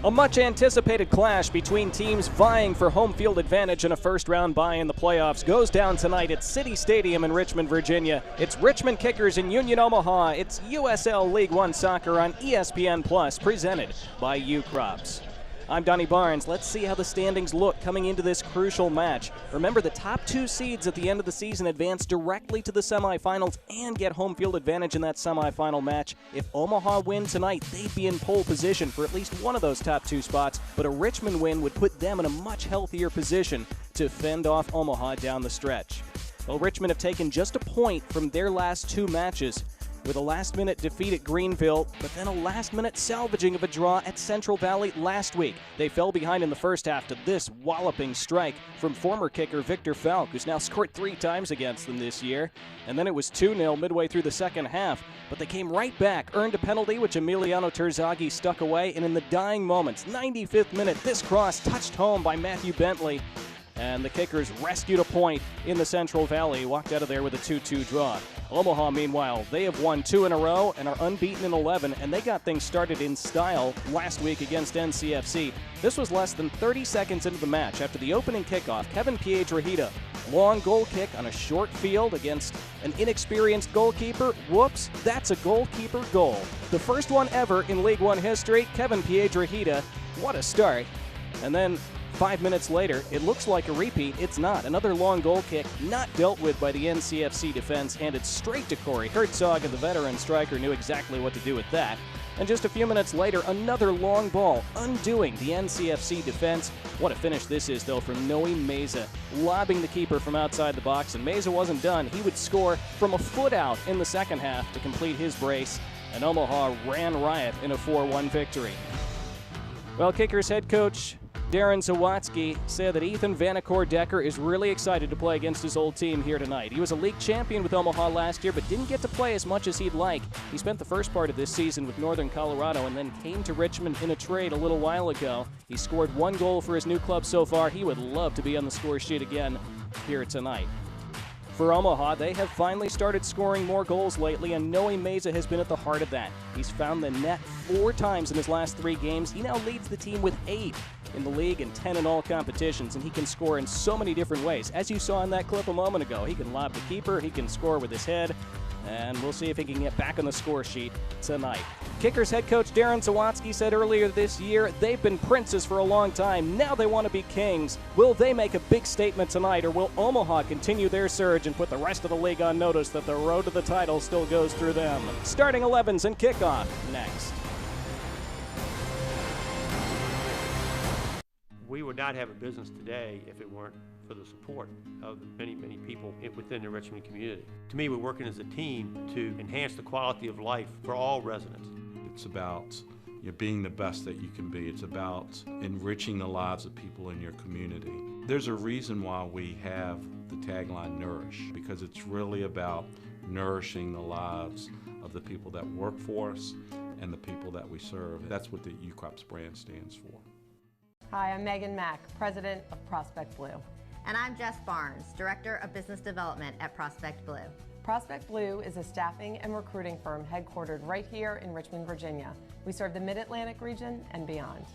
A much-anticipated clash between teams vying for home field advantage and a first-round bye in the playoffs goes down tonight at City Stadium in Richmond, Virginia. It's Richmond Kickers in Union, Omaha. It's USL League One soccer on ESPN Plus, presented by U-Crops. I'm Donnie Barnes. Let's see how the standings look coming into this crucial match. Remember, the top two seeds at the end of the season advance directly to the semifinals and get home field advantage in that semifinal match. If Omaha win tonight, they'd be in pole position for at least one of those top two spots, but a Richmond win would put them in a much healthier position to fend off Omaha down the stretch. Well, Richmond have taken just a point from their last two matches, with a last-minute defeat at Greenville, but then a last-minute salvaging of a draw at Central Valley last week. They fell behind in the first half to this walloping strike from former kicker Victor Falk, who's now scored 3 times against them this year. And then it was 2-0 midway through the second half, but they came right back, earned a penalty, which Emiliano Terzagi stuck away, and in the dying moments, 95th minute, this cross touched home by Matthew Bentley, and the Kickers rescued a point in the Central Valley, walked out of there with a 2-2 draw. Omaha, meanwhile, they have won 2 in a row and are unbeaten in 11, and they got things started in style last week against NCFC. This was less than 30 seconds into the match. After the opening kickoff, Kevin Piedrahita, long goal kick on a short field against an inexperienced goalkeeper. Whoops, that's a goalkeeper goal. The first one ever in League One history. Kevin Piedrahita, what a start. And then 5 minutes later, it looks like a repeat. It's not. Another long goal kick, not dealt with by the NCFC defense, handed straight to Corey Herzog, and the veteran striker knew exactly what to do with that. And just a few minutes later, another long ball, undoing the NCFC defense. What a finish this is, though, from Noe Meza, lobbing the keeper from outside the box. And Meza wasn't done. He would score from a foot out in the second half to complete his brace. And Omaha ran riot in a 4-1 victory. Well, Kickers head coach Darren Zawatsky said that Ethan Vanacore-Decker is really excited to play against his old team here tonight. He was a league champion with Omaha last year, but didn't get to play as much as he'd like. He spent the first part of this season with Northern Colorado and then came to Richmond in a trade a little while ago. He scored 1 goal for his new club so far. He would love to be on the score sheet again here tonight. For Omaha, they have finally started scoring more goals lately, and Noe Meza has been at the heart of that. He's found the net 4 times in his last 3 games. He now leads the team with 8 in the league and 10 in all competitions, and he can score in so many different ways. As you saw in that clip a moment ago, he can lob the keeper, he can score with his head, and we'll see if he can get back on the score sheet tonight. Kickers head coach Darren Zawatsky said earlier this year, they've been princes for a long time. Now they want to be kings. Will they make a big statement tonight, or will Omaha continue their surge and put the rest of the league on notice that the road to the title still goes through them? Starting 11s and kickoff next. We would not have a business today if it weren't for the support of the many, many people within the Richmond community. To me, we're working as a team to enhance the quality of life for all residents. It's about being the best that you can be. It's about enriching the lives of people in your community. There's a reason why we have the tagline Nourish, because it's really about nourishing the lives of the people that work for us and the people that we serve. That's what the U-Crops brand stands for. Hi, I'm Megan Mack, President of Prospect Blue. And I'm Jess Barnes, Director of Business Development at Prospect Blue. Prospect Blue is a staffing and recruiting firm headquartered right here in Richmond, Virginia. We serve the Mid-Atlantic region and beyond.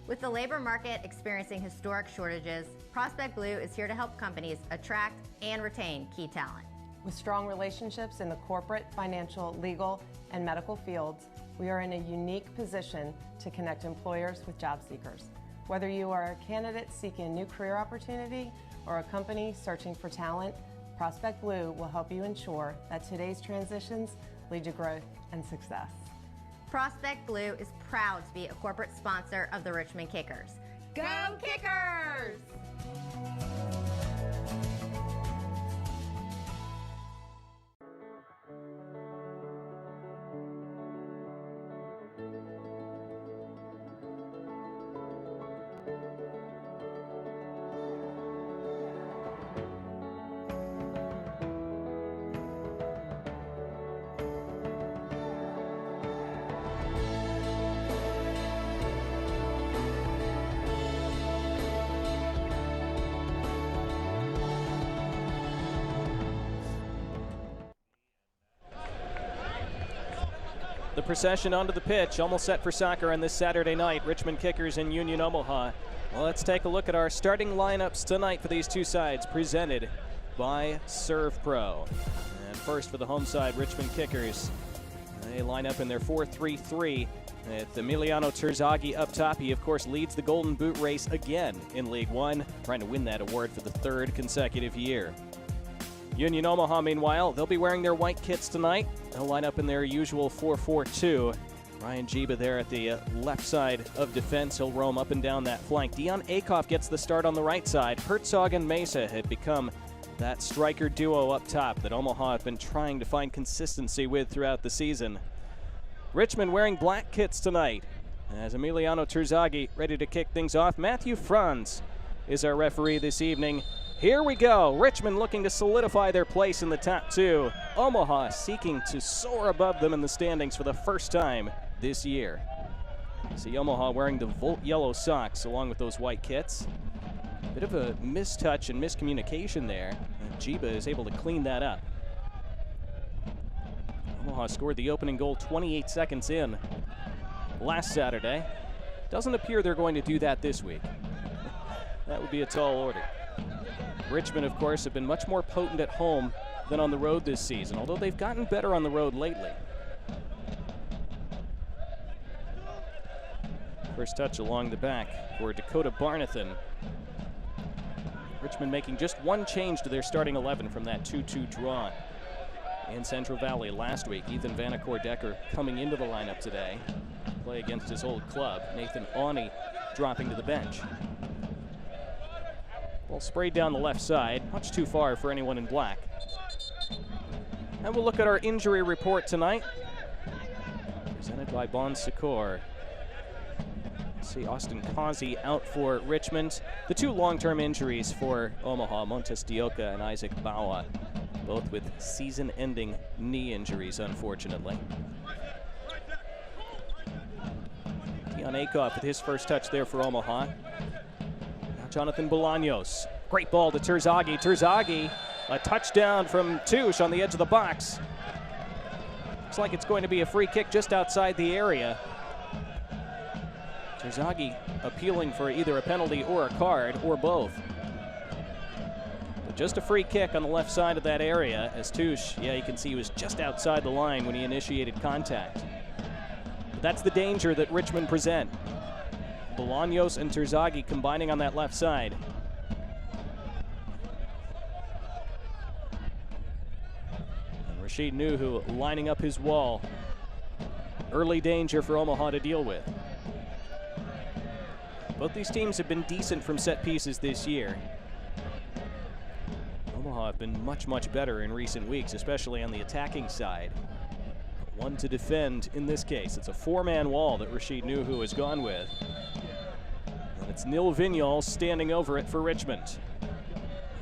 With the labor market experiencing historic shortages, Prospect Blue is here to help companies attract and retain key talent. With strong relationships in the corporate, financial, legal, and medical fields, we are in a unique position to connect employers with job seekers. Whether you are a candidate seeking a new career opportunity or a company searching for talent, Prospect Blue will help you ensure that today's transitions lead to growth and success. Prospect Blue is proud to be a corporate sponsor of the Richmond Kickers. Go Kickers! The procession onto the pitch, almost set for soccer on this Saturday night. Richmond Kickers and Union Omaha. Well, let's take a look at our starting lineups tonight for these two sides, presented by Serve Pro. And first for the home side, Richmond Kickers. They line up in their 4-3-3 with Emiliano Terzagi up top. He, of course, leads the Golden Boot race again in League One, trying to win that award for the third consecutive year. Union Omaha, meanwhile, they'll be wearing their white kits tonight. They'll line up in their usual 4-4-2. Ryan Jiba there at the left side of defense. He'll roam up and down that flank. Dion Akoff gets the start on the right side. Herzog and Mesa had become that striker duo up top that Omaha have been trying to find consistency with throughout the season. Richmond wearing black kits tonight as Emiliano Terzagi ready to kick things off. Matthew Franz is our referee this evening. Here we go. Richmond looking to solidify their place in the top two. Omaha seeking to soar above them in the standings for the first time this year. See Omaha wearing the Volt yellow socks along with those white kits. Bit of a mistouch and miscommunication there. And Jiba is able to clean that up. Omaha scored the opening goal 28 seconds in last Saturday. Doesn't appear they're going to do that this week. That would be a tall order. Richmond, of course, have been much more potent at home than on the road this season, although they've gotten better on the road lately. First touch along the back for Dakota Barnathan. Richmond making just one change to their starting 11 from that 2-2 draw in Central Valley last week. Ethan Vanacore-Decker coming into the lineup today to play against his old club. Nathan Awney dropping to the bench. Ball sprayed down the left side, much too far for anyone in black. And we'll look at our injury report tonight, presented by Bon Secours. See Austin Causey out for Richmond. The two long-term injuries for Omaha, Montes Dioka and Isaac Bawa, both with season-ending knee injuries, unfortunately. Dion Akoff with his first touch there for Omaha. Jonathan Bolanos. Great ball to Terzagi. Terzagi, a touchdown from Touche on the edge of the box. Looks like it's going to be a free kick just outside the area. Terzagi appealing for either a penalty or a card, or both. But just a free kick on the left side of that area as Touche, yeah, you can see he was just outside the line when he initiated contact. But that's the danger that Richmond present. Bolanos and Terzagi combining on that left side. And Rashid Nuhu lining up his wall. Early danger for Omaha to deal with. Both these teams have been decent from set pieces this year. Omaha have been much, much better in recent weeks, especially on the attacking side. One to defend in this case. It's a four-man wall that Rashid Nuhu has gone with. And it's Nil Vignal standing over it for Richmond. Will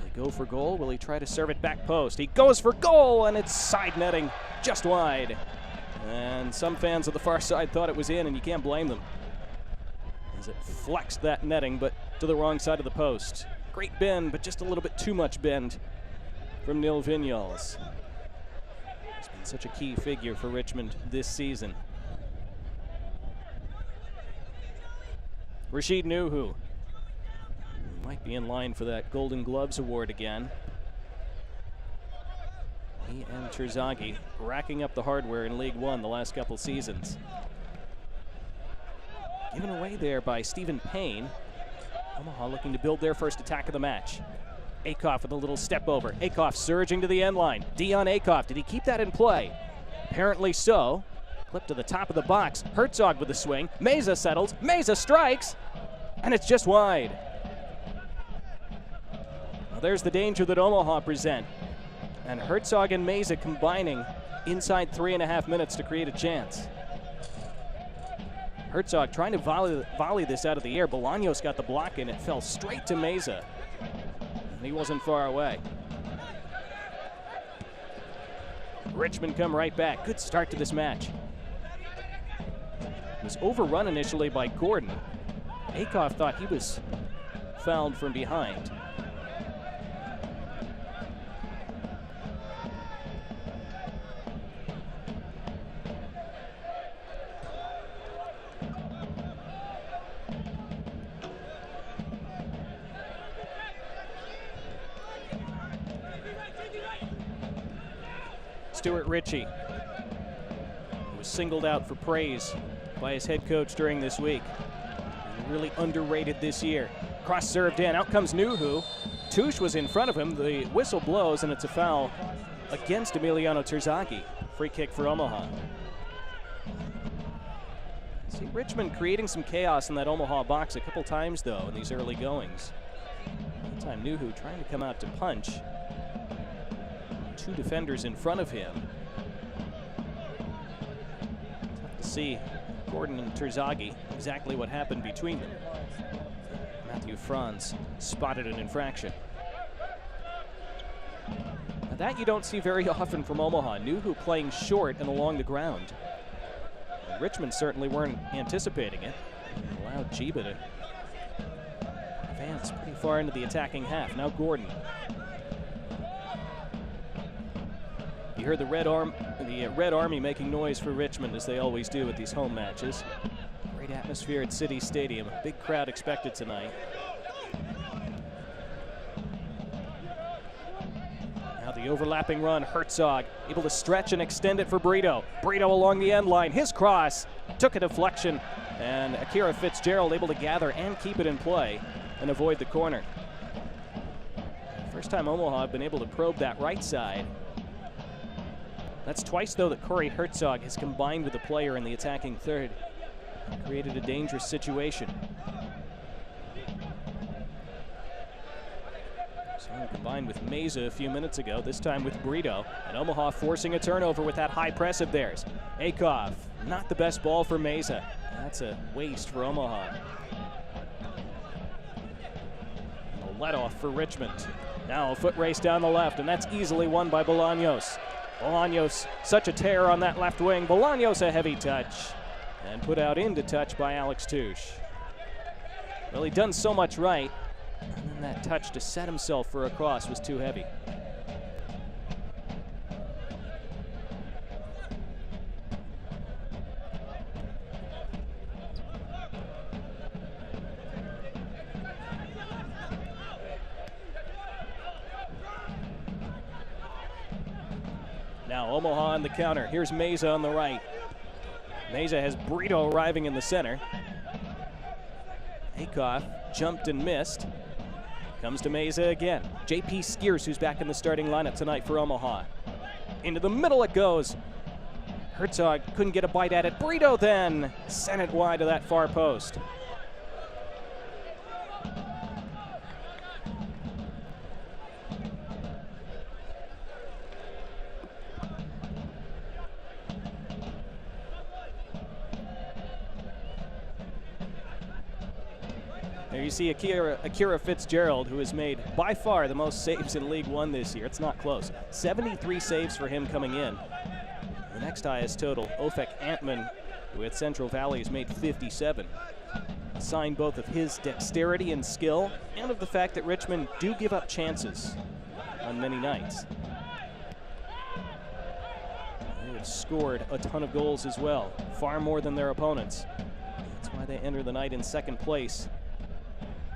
he go for goal? Will he try to serve it back post? He goes for goal, and it's side netting just wide. And some fans of the far side thought it was in, and you can't blame them, as it flexed that netting, but to the wrong side of the post. Great bend, but just a little bit too much bend from Nil Vignals. He's been such a key figure for Richmond this season. Rashid Nuhu might be in line for that Golden Gloves award again. He and Terzagi racking up the hardware in League One the last couple seasons. Given away there by Stephen Payne. Omaha looking to build their first attack of the match. Akoff with a little step over. Akoff surging to the end line. Dion Akoff, did he keep that in play? Apparently so. Clip to the top of the box. Herzog with the swing. Meza settles. Meza strikes. And it's just wide. Well, there's the danger that Omaha present. And Herzog and Meza combining inside 3.5 minutes to create a chance. Herzog trying to volley this out of the air. Bolanos got the block and it fell straight to Meza. And he wasn't far away. Richmond come right back. Good start to this match. Was overrun initially by Gordon. Akoff thought he was fouled from behind. Stuart Ritchie, who was singled out for praise by his head coach during this week. Really underrated this year. Cross served in, out comes Nuhu. Touche was in front of him, the whistle blows, and it's a foul against Emiliano Terzagi. Free kick for Omaha. See Richmond creating some chaos in that Omaha box a couple times, though, in these early goings. One time Nuhu trying to come out to punch. Two defenders in front of him. Tough to see Gordon and Terzagi exactly what happened between them. Matthew Franz spotted an infraction. Now that you don't see very often from Omaha. Nuhu playing short and along the ground. And Richmond certainly weren't anticipating it. Allowed Jiba to advance pretty far into the attacking half. Now Gordon. You heard the Red Army making noise for Richmond, as they always do at these home matches. Great atmosphere at City Stadium. A big crowd expected tonight. Now the overlapping run. Herzog able to stretch and extend it for Brito. Brito along the end line. His cross took a deflection, and Akira Fitzgerald able to gather and keep it in play and avoid the corner. First time Omaha have been able to probe that right side. That's twice, though, that Corey Herzog has combined with a player in the attacking third. Created a dangerous situation. So combined with Meza a few minutes ago, this time with Brito. And Omaha forcing a turnover with that high press of theirs. Akoff, not the best ball for Meza. That's a waste for Omaha. A let-off for Richmond. Now a foot race down the left, and that's easily won by Bolanos. Bolanos, such a tear on that left wing. Bolanos a heavy touch, and put out into touch by Alex Touche. Well, he'd done so much right, and then that touch to set himself for a cross was too heavy. Now Omaha on the counter. Here's Meza on the right. Meza has Brito arriving in the center. Akoff jumped and missed. Comes to Meza again. J.P. Skiers, who's back in the starting lineup tonight for Omaha. Into the middle it goes. Herzog couldn't get a bite at it. Brito then sent it wide to that far post. There you see Akira Fitzgerald, who has made by far the most saves in League One this year. It's not close. 73 saves for him coming in. The next highest total, Ofek Antman with Central Valley, has made 57. A sign both of his dexterity and skill, and of the fact that Richmond do give up chances on many nights. They have scored a ton of goals as well, far more than their opponents. That's why they enter the night in second place.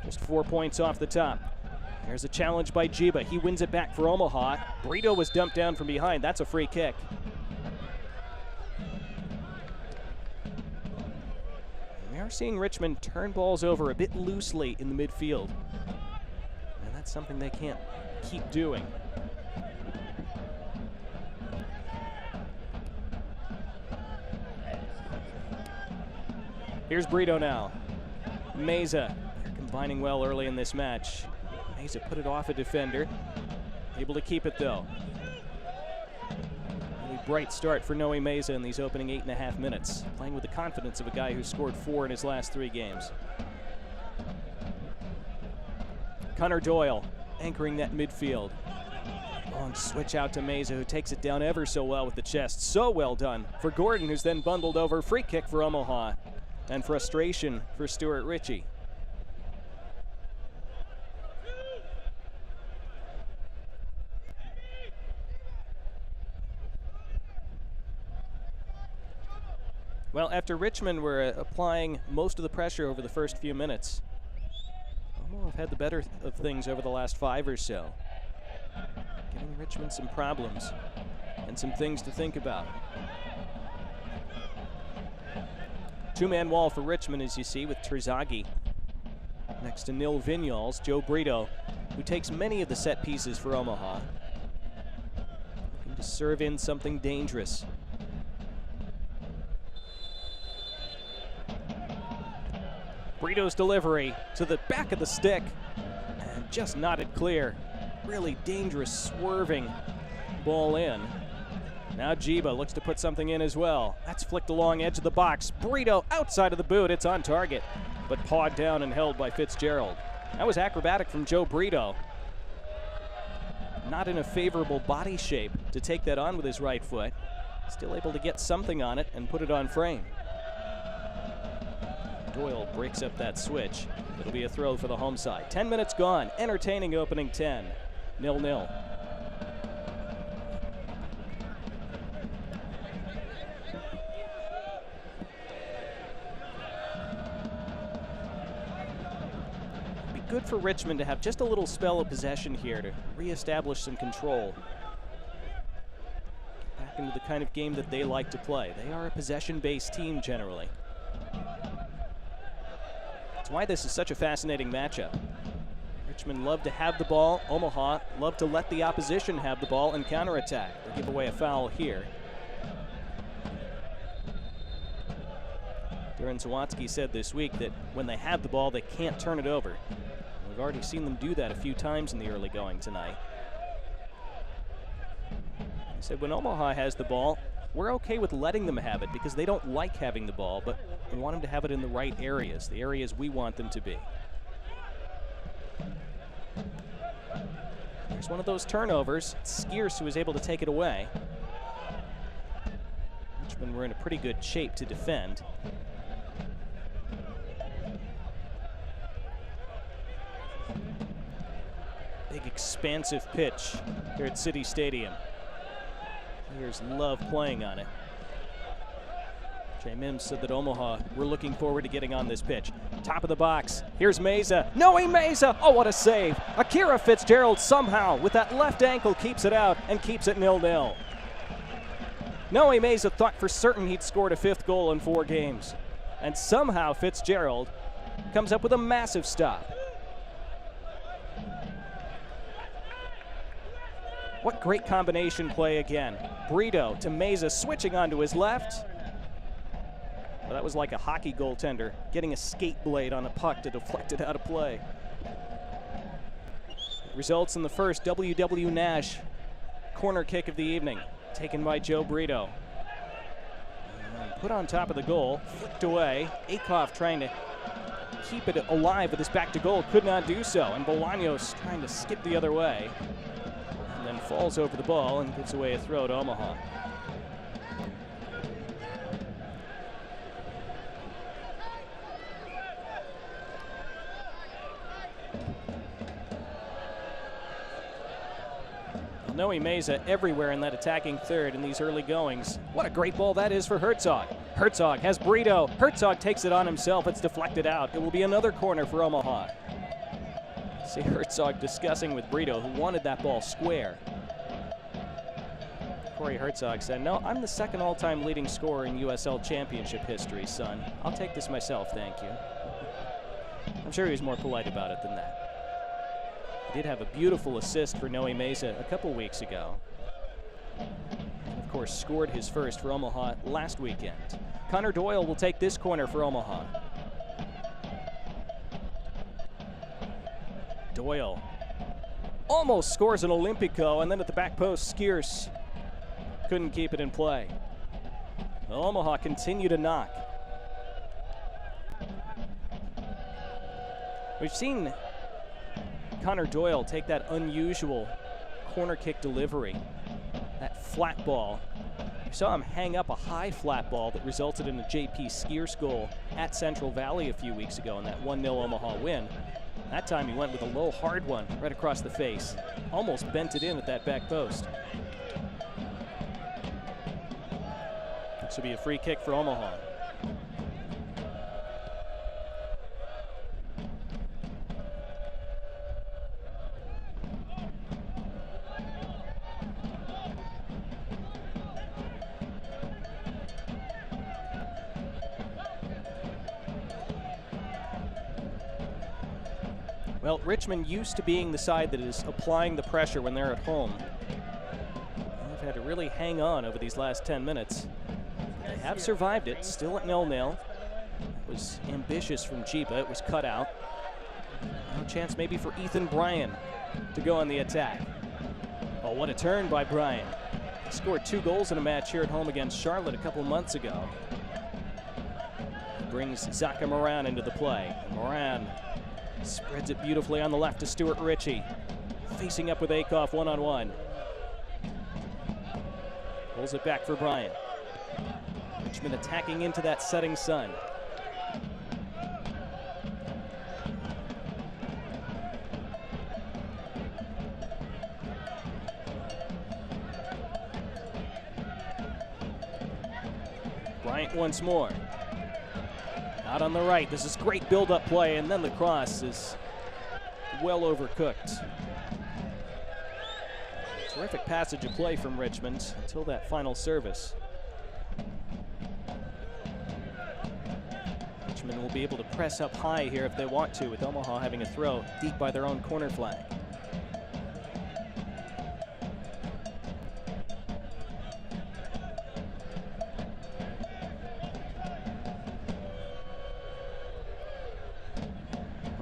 Just 4 points off the top. There's a challenge by Jiba. He wins it back for Omaha. Brito was dumped down from behind. That's a free kick. We are seeing Richmond turn balls over a bit loosely in the midfield. And that's something they can't keep doing. Here's Brito now. Meza. Combining well early in this match. Meza put it off a defender. Able to keep it though. Really bright start for Noe Meza in these opening 8.5 minutes. Playing with the confidence of a guy who scored 4 in his last 3 games. Connor Doyle anchoring that midfield. Long switch out to Meza, who takes it down ever so well with the chest. So well done for Gordon, who's then bundled over. Free kick for Omaha. And frustration for Stuart Ritchie. Well, after Richmond were applying most of the pressure over the first few minutes, Omaha have had the better of things over the last 5 or so, giving Richmond some problems. And and some things to think about. Two-man wall for Richmond, as you see, with Terzagi next to Nil Vignoles. Joe Brito, who takes many of the set pieces for Omaha, looking to serve in something dangerous. Brito's delivery to the back of the stick and just knotted clear. Really dangerous, swerving ball in. Now Jiba looks to put something in as well. That's flicked along edge of the box. Brito outside of the boot. It's on target, but pawed down and held by Fitzgerald. That was acrobatic from Joe Brito. Not in a favorable body shape to take that on with his right foot. Still able to get something on it and put it on frame. Doyle breaks up that switch. It'll be a throw for the home side. 10 minutes gone. Entertaining opening 10. 0-0. Be good for Richmond to have just a little spell of possession here to reestablish some control. Back into the kind of game that they like to play. They are a possession-based team generally. That's why this is such a fascinating matchup. Richmond love to have the ball. Omaha love to let the opposition have the ball and counterattack. They give away a foul here. Darren Sawatsky said this week that when they have the ball, they can't turn it over. We've already seen them do that a few times in the early going tonight. He said when Omaha has the ball, we're okay with letting them have it because they don't like having the ball, but we want them to have it in the right areas, the areas we want them to be. Here's one of those turnovers. It's Skierce who was able to take it away. Richmond were in a pretty good shape to defend. Big expansive pitch here at City Stadium. Players love playing on it. Jay Mims said that Omaha were looking forward to getting on this pitch. Top of the box, here's Meza. Noe Meza, oh what a save. Akira Fitzgerald somehow with that left ankle keeps it out and keeps it 0-0. Noe Meza thought for certain he'd scored a 5th goal in 4 games. And somehow Fitzgerald comes up with a massive stop. What great combination play again. Brito to Meza switching onto his left. Well, that was like a hockey goaltender getting a skate blade on a puck to deflect it out of play. Results in the first W.W. Nash corner kick of the evening, taken by Joe Brito. And put on top of the goal, flicked away. Akoff trying to keep it alive with his back to goal, could not do so. And Bolanos trying to skip the other way. And then falls over the ball and gives away a throw to Omaha. Noe Meza everywhere in that attacking third in these early goings. What a great ball that is for Herzog. Herzog has Brito. Herzog takes it on himself. It's deflected out. It will be another corner for Omaha. See Herzog discussing with Brito, who wanted that ball square. Corey Herzog said, no, I'm the second all-time leading scorer in USL Championship history, son. I'll take this myself, thank you. I'm sure he was more polite about it than that. He did have a beautiful assist for Noe Meza a couple weeks ago. And of course, scored his first for Omaha last weekend. Connor Doyle will take this corner for Omaha. Doyle almost scores an Olympico, and then at the back post, Skierce couldn't keep it in play. Omaha continue to knock. We've seen Connor Doyle take that unusual corner kick delivery, that flat ball. We saw him hang up a high flat ball that resulted in a J.P. Skierce goal at Central Valley a few weeks ago in that 1-0 Omaha win. That time he went with a low hard one right across the face. Almost bent it in at that back post. This will be a free kick for Omaha. Well, Richmond used to being the side that is applying the pressure when they're at home. They've had to really hang on over these last 10 minutes. They have survived it, still at 0-0. It was ambitious from Jiba, it was cut out. No chance maybe for Ethan Bryan to go on the attack. Oh, what a turn by Bryan. He scored 2 goals in a match here at home against Charlotte a couple months ago. Brings Zaka Moran into the play. Moran spreads it beautifully on the left to Stuart Ritchie. Facing up with Akoff one-on-one. Pulls it back for Bryan. Richmond attacking into that setting sun. Bryant once more. Out on the right, this is great build-up play, and then the cross is well overcooked. Terrific passage of play from Richmond until that final service. Richmond will be able to press up high here if they want to, with Omaha having a throw deep by their own corner flag.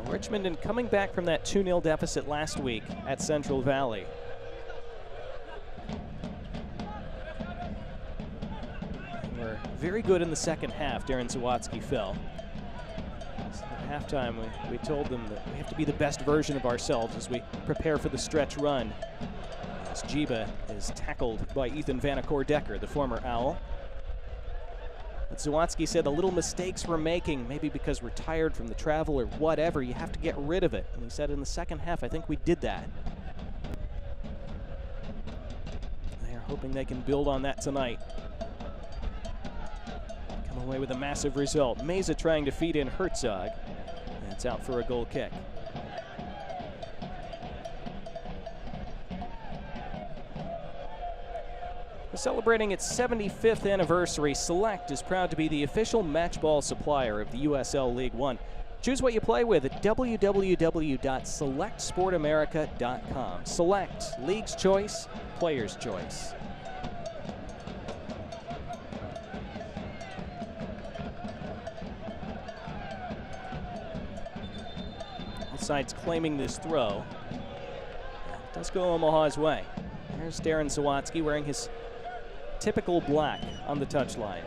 Richmond, and coming back from that 2-0 deficit last week at Central Valley. They were very good in the second half. Darren Zawadzki fell. So at halftime, we told them that we have to be the best version of ourselves as we prepare for the stretch run. As Jiba is tackled by Ethan Vanacore-Decker, the former Owl. But Zawadzki said the little mistakes we're making, maybe because we're tired from the travel or whatever, you have to get rid of it. And he said in the second half, I think we did that. They are hoping they can build on that tonight. Come away with a massive result. Meza trying to feed in Herzog. And it's out for a goal kick. Celebrating its 75th anniversary, Select is proud to be the official matchball supplier of the USL League One. Choose what you play with at www.selectsportamerica.com. Select, League's choice, player's choice. Both sides claiming this throw. It does go Omaha's way. There's Darren Zawadzki wearing his typical black on the touchline.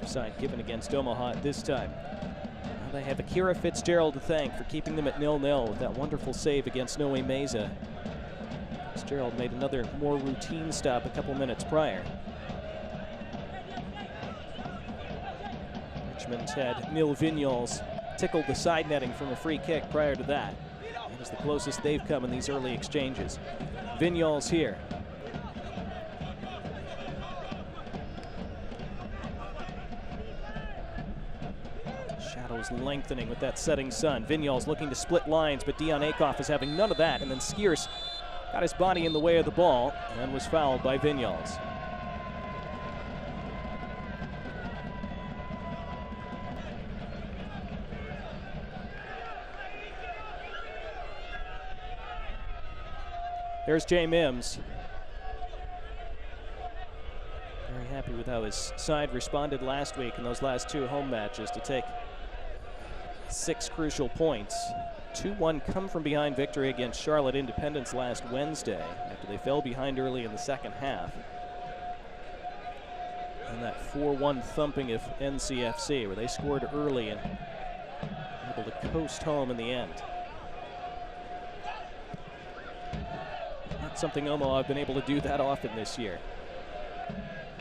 Offside given against Omaha at this time. Now they have Akira Fitzgerald to thank for keeping them at 0-0 with that wonderful save against Noe Meza. Fitzgerald made another more routine stop a couple minutes prior. Richmond had Neil Vignoles tickled the side netting from a free kick prior to that. That is the closest they've come in these early exchanges. Vignoles here. Shadows lengthening with that setting sun. Vignoles looking to split lines, but Dion Akoff is having none of that, and then Skiers got his body in the way of the ball and was fouled by Vignoles. There's Jay Mims. Very happy with how his side responded last week in those last 2 home matches to take 6 crucial points. 2-1 come from behind victory against Charlotte Independence last Wednesday after they fell behind early in the second half. And that 4-1 thumping of NCFC where they scored early and able to coast home in the end. Something Omaha have been able to do that often this year.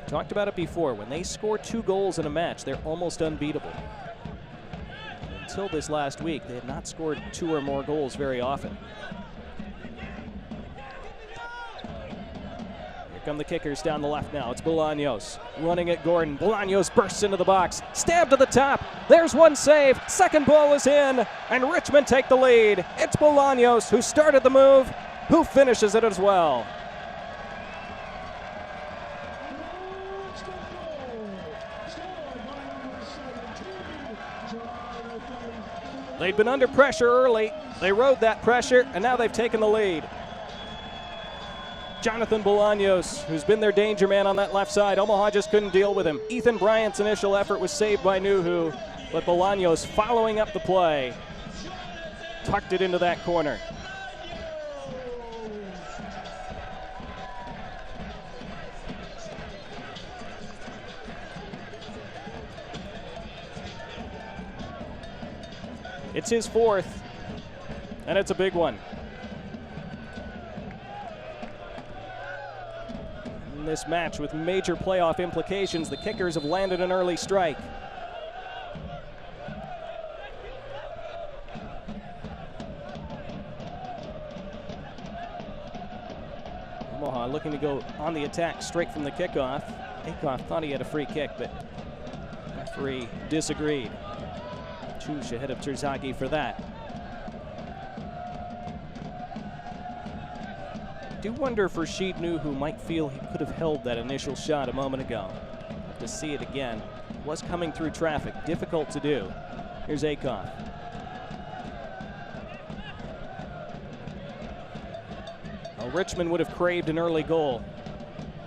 Talked about it before. When they score 2 goals in a match, they're almost unbeatable. Until this last week, they had not scored 2 or more goals very often. Here come the kickers down the left now. It's Bolanos running at Gordon. Bolanos bursts into the box. Stab to the top. There's one save. Second ball is in, and Richmond take the lead. It's Bolanos who started the move, who finishes it as well. They'd been under pressure early. They rode that pressure, and now they've taken the lead. Jonathan Bolanos, who's been their danger man on that left side. Omaha just couldn't deal with him. Ethan Bryant's initial effort was saved by Nuhu, but Bolanos following up the play. Tucked it into that corner. It's his fourth, and it's a big one. In this match with major playoff implications, the Kickers have landed an early strike. Omaha looking to go on the attack straight from the kickoff. Akoff thought he had a free kick, but the referee disagreed. Chush ahead of Terzagi for that. I do wonder if Rashid Nuhu might feel he could have held that initial shot a moment ago. Have to see it again. It was coming through traffic, difficult to do. Here's Akoff. Well, Richmond would have craved an early goal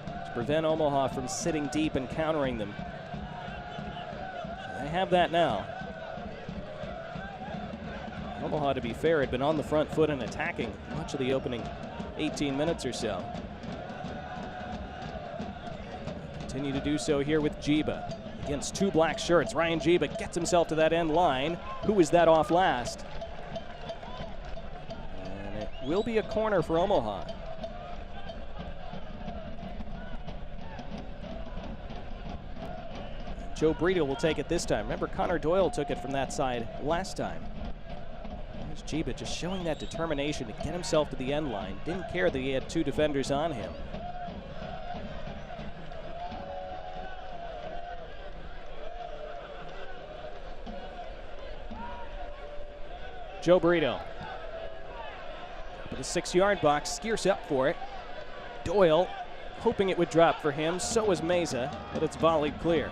to prevent Omaha from sitting deep and countering them. They have that now. Omaha, to be fair, had been on the front foot and attacking much of the opening 18 minutes or so. Continue to do so here with Jiba against two black shirts. Ryan Jiba gets himself to that end line. Who was that off last? And it will be a corner for Omaha. Joe Brito will take it this time. Remember, Connor Doyle took it from that side last time. Jiba just showing that determination to get himself to the end line. Didn't care that he had two defenders on him. Joe Brito. With a 6-yard box, Skierce up for it. Doyle hoping it would drop for him. So was Meza, but it's volleyed clear.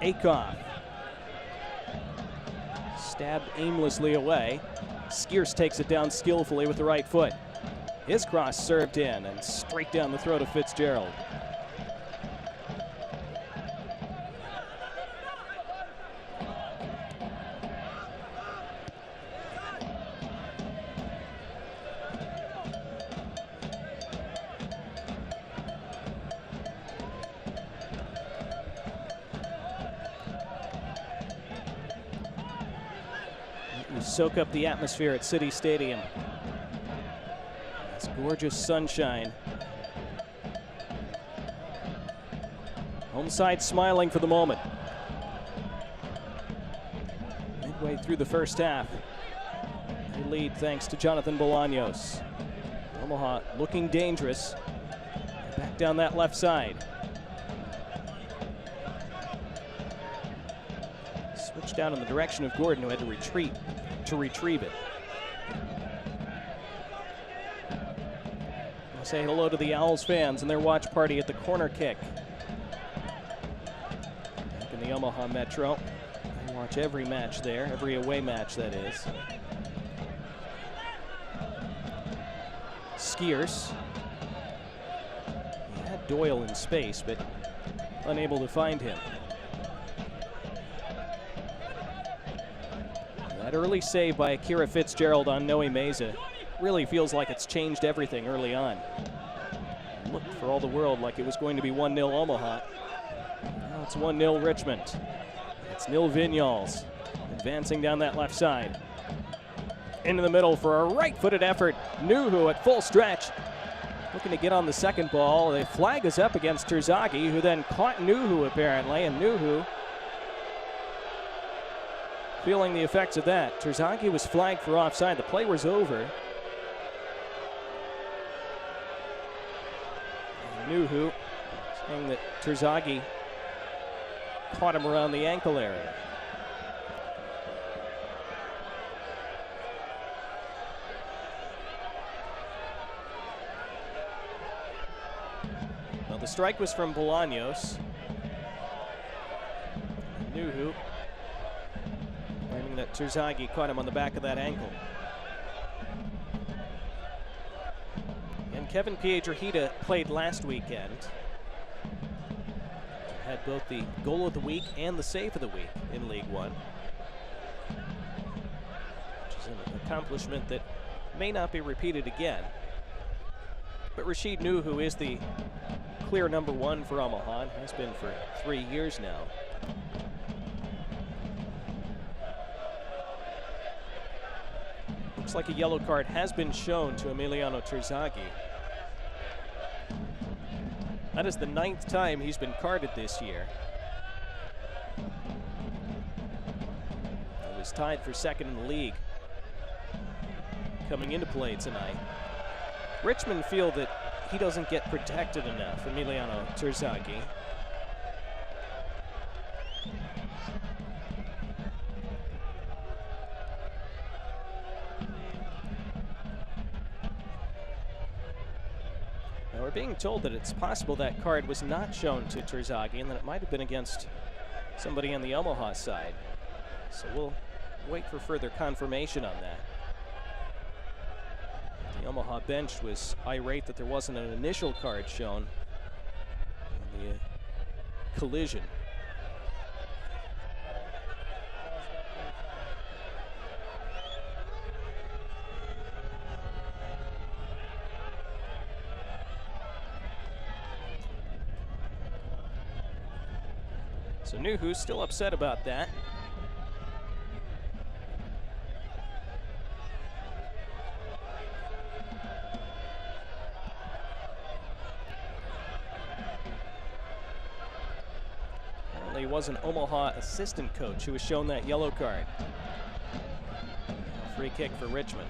Akoff. Stabbed aimlessly away. Skierce takes it down skillfully with the right foot. His cross served in and straight down the throat of Fitzgerald. Soak up the atmosphere at City Stadium. It's gorgeous sunshine. Home side smiling for the moment. Midway through the first half, they lead thanks to Jonathan Bolanos. Omaha looking dangerous. Back down that left side. Switch down in the direction of Gordon, who had to retreat to retrieve it. I'll say hello to the Owls fans and their watch party at the corner kick. Back in the Omaha Metro. I watch every match there, every away match that is. Skierce. He had Doyle in space, but unable to find him. That early save by Akira Fitzgerald on Noe Meza really feels like it's changed everything early on. Looked for all the world like it was going to be 1-0 Omaha. Now it's 1-0 Richmond. It's Nil Vignals advancing down that left side. Into the middle for a right-footed effort. Nuhu at full stretch. Looking to get on the second ball. The flag is up against Terzagi, who then caught Nuhu apparently, and Nuhu feeling the effects of that. Terzagi was flagged for offside. The play was over. Nuhu saying that Terzagi caught him around the ankle area. Well, the strike was from Bolanos. Nuhu Terzagi caught him on the back of that ankle. And Kevin Piedrahita played last weekend. Had both the goal of the week and the save of the week in League One, which is an accomplishment that may not be repeated again. But Rashid New, who is the clear #1 for Omaha, and has been for 3 years now. Looks like a yellow card has been shown to Emiliano Terzagi. That is the 9th time he's been carded this year. He was tied for 2nd in the league coming into play tonight. Richmond feel that he doesn't get protected enough, Emiliano Terzagi. Now we're being told that it's possible that card was not shown to Terzagi and that it might have been against somebody on the Omaha side. So we'll wait for further confirmation on that. The Omaha bench was irate that there wasn't an initial card shown in the collision. So Nuhu's still upset about that. Apparently it was an Omaha assistant coach who was shown that yellow card. Free kick for Richmond.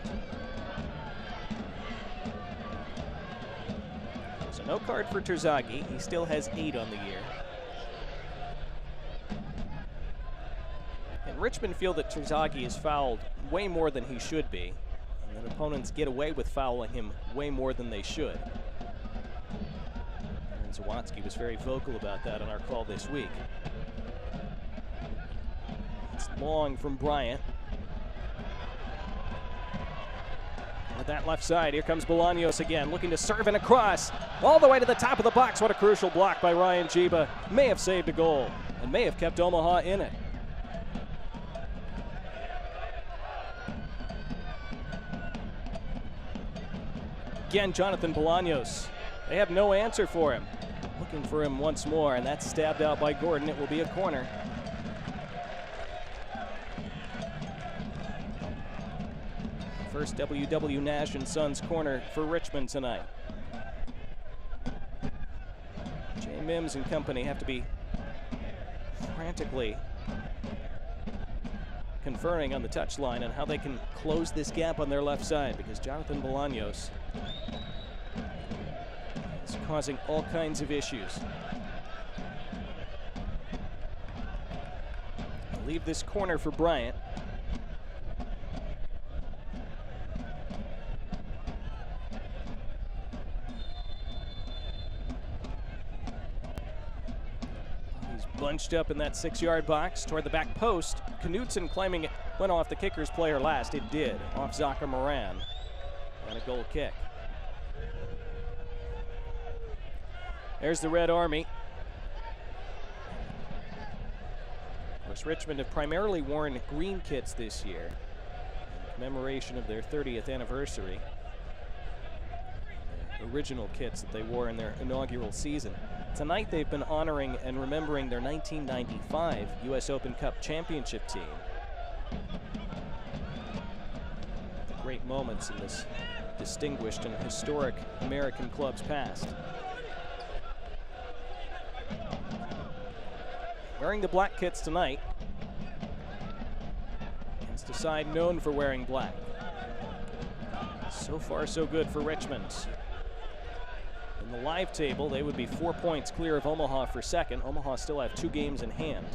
So no card for Terzagi. He still has 8 on the year. And Richmond feel that Terzagi is fouled way more than he should be, and that opponents get away with fouling him way more than they should. And Zawadzki was very vocal about that on our call this week. It's long from Bryant. With that left side, here comes Bolanos again, looking to serve and across, all the way to the top of the box. What a crucial block by Ryan Jiba. May have saved a goal, and may have kept Omaha in it. Again, Jonathan Bolanos. They have no answer for him. Looking for him once more, and that's stabbed out by Gordon. It will be a corner. First WW Nash and Sons corner for Richmond tonight. Jay Mims and company have to be frantically conferring on the touchline on how they can close this gap on their left side, because Jonathan Bolanos is causing all kinds of issues. I'll leave this corner for Bryant. Bunched up in that 6-yard box toward the back post. Knutson claiming it went off the kicker's player last. It did, off Zaka Moran. And a goal kick. There's the Red Army. Of course, Richmond have primarily worn green kits this year in commemoration of their 30th anniversary. The original kits that they wore in their inaugural season. Tonight they've been honoring and remembering their 1995 US Open Cup championship team. The great moments in this distinguished and historic American club's past. Wearing the black kits tonight against a side known for wearing black. So far so good for Richmond. In the live table, they would be 4 points clear of Omaha for second. Omaha still have 2 games in hand.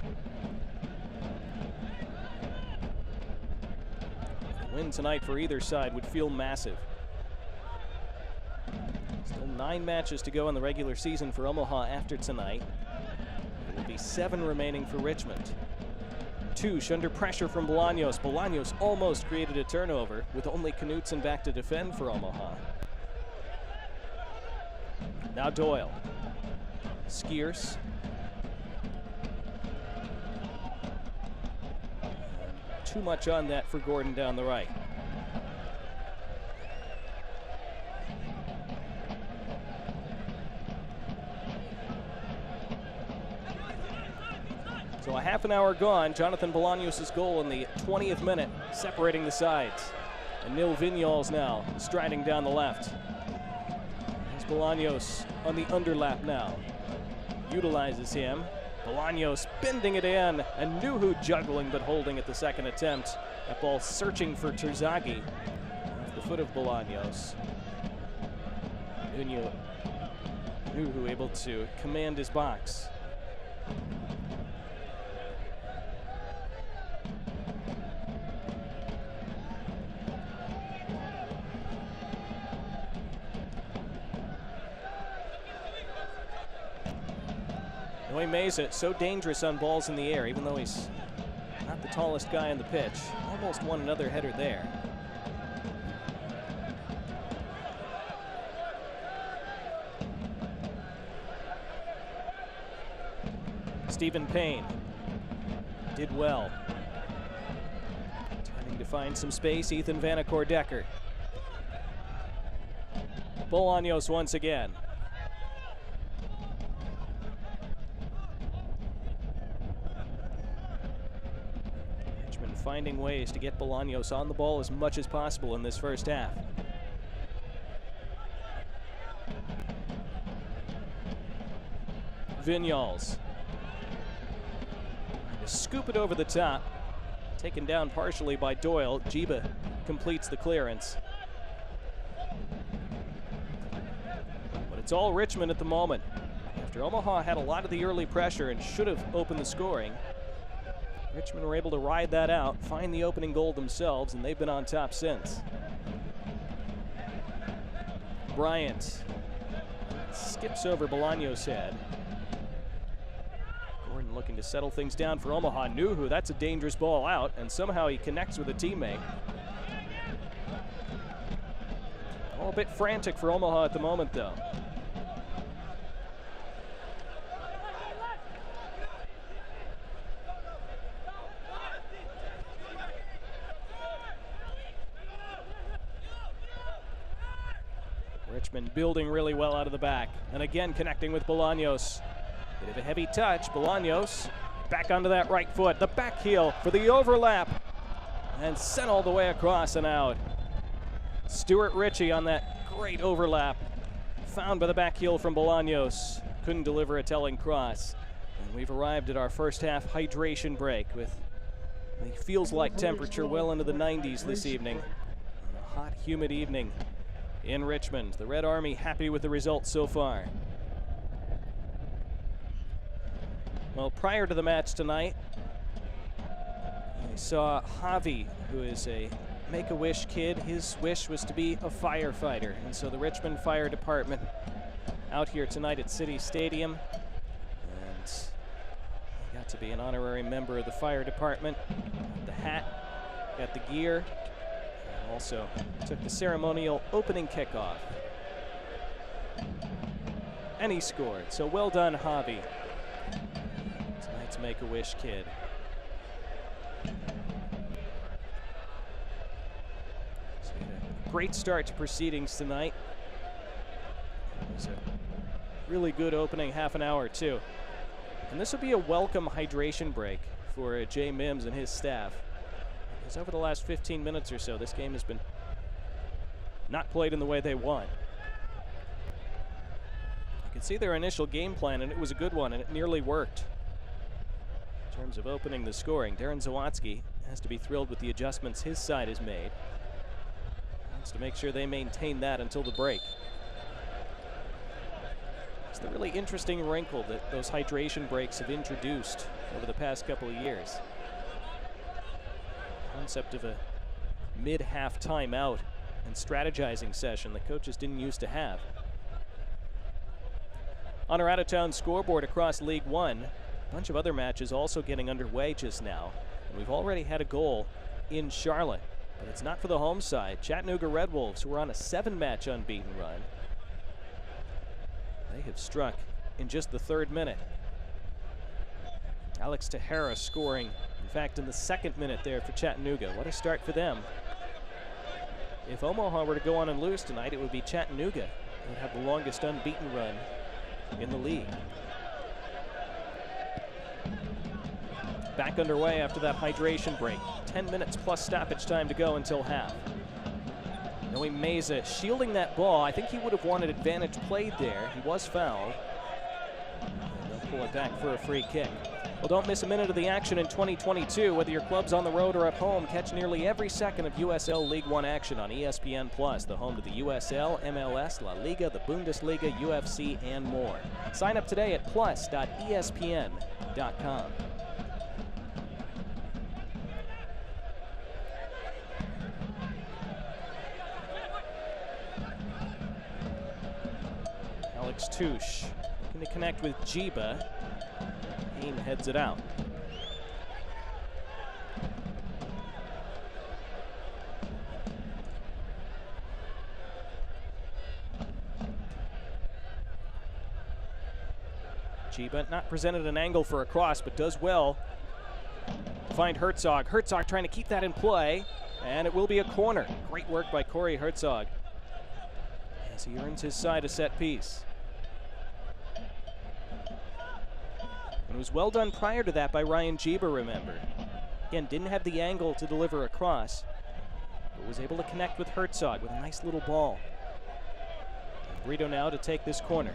A win tonight for either side would feel massive. Still 9 matches to go in the regular season for Omaha after tonight. There will be 7 remaining for Richmond. Cartouche under pressure from Bolanos. Bolanos almost created a turnover with only Knutson back to defend for Omaha. Now Doyle. Skiers. Too much on that for Gordon down the right. So a half an hour gone. Jonathan Bolanos' goal in the 20th minute, separating the sides. And Nil Vignoles now striding down the left. There's Bolanos on the underlap now. Utilizes him. Bolanos bending it in, and Nuhu juggling but holding at the second attempt. That ball searching for Terzagi off the foot of Bolanos. Nuhu able to command his box. Meza, so dangerous on balls in the air, even though he's not the tallest guy on the pitch. Almost won another header there. Stephen Payne did well. Turning to find some space, Ethan Vanacore-Decker. Bolanos once again. Finding ways to get Bolanos on the ball as much as possible in this first half. Vignoles. Scoop it over the top. Taken down partially by Doyle. Jiba completes the clearance. But it's all Richmond at the moment. After Omaha had a lot of the early pressure and should have opened the scoring, Richmond were able to ride that out, find the opening goal themselves, and they've been on top since. Bryant skips over Bolanos' head. Gordon looking to settle things down for Omaha. Nuhu, that's a dangerous ball out, and somehow he connects with a teammate. All a bit frantic for Omaha at the moment, though. Richmond building really well out of the back. And again connecting with Bolanos. Bit of a heavy touch. Bolanos back onto that right foot. The back heel for the overlap. And sent all the way across and out. Stuart Ritchie on that great overlap. Found by the back heel from Bolanos. Couldn't deliver a telling cross. And we've arrived at our first half hydration break with the feels like temperature well into the 90s this evening. A hot, humid evening in Richmond. The Red Army happy with the results so far. Well, prior to the match tonight, we saw Javi, who is a Make-A-Wish kid. His wish was to be a firefighter, and so the Richmond Fire Department out here tonight at City Stadium, and he got to be an honorary member of the fire department. Got the hat, got the gear, and also took the ceremonial opening kickoff. And he scored, so well done, Javi. Tonight's Make-A-Wish kid. So we had a great start to proceedings tonight. It was a really good opening half an hour, too. And this will be a welcome hydration break for Jay Mims and his staff. Because over the last 15 minutes or so, this game has been not played in the way they want. You can see their initial game plan, and it was a good one, and it nearly worked. In terms of opening the scoring, Darren Zawadzki has to be thrilled with the adjustments his side has made. He wants to make sure they maintain that until the break. It's the really interesting wrinkle that those hydration breaks have introduced over the past couple of years. The concept of a mid-half timeout and strategizing session that coaches didn't used to have. On our out-of-town scoreboard across League One, a bunch of other matches also getting underway just now. We've already had a goal in Charlotte, but it's not for the home side. Chattanooga Red Wolves, who are on a 7-match unbeaten run. They have struck in just the 3rd minute. Alex Tejera scoring, in fact, in the 2nd minute there for Chattanooga. What a start for them. If Omaha were to go on and lose tonight, it would be Chattanooga who would have the longest unbeaten run in the league. Back underway after that hydration break. 10 minutes plus stoppage time to go until half. Noe Meza shielding that ball. I think he would have wanted advantage played there. He was fouled. And they'll pull it back for a free kick. Well, don't miss a minute of the action in 2022. Whether your club's on the road or at home, catch nearly every second of USL League One action on ESPN+, the home to the USL, MLS, La Liga, the Bundesliga, UFC, and more. Sign up today at plus.espn.com. Alex Touche looking to connect with Jiba. Payne heads it out. Jiba not presented an angle for a cross, but does well to find Herzog. Herzog trying to keep that in play, and it will be a corner. Great work by Corey Herzog as he earns his side a set piece. And it was well done prior to that by Ryan Jiba, remember. Again, didn't have the angle to deliver a cross, but was able to connect with Herzog with a nice little ball. And Brito now to take this corner.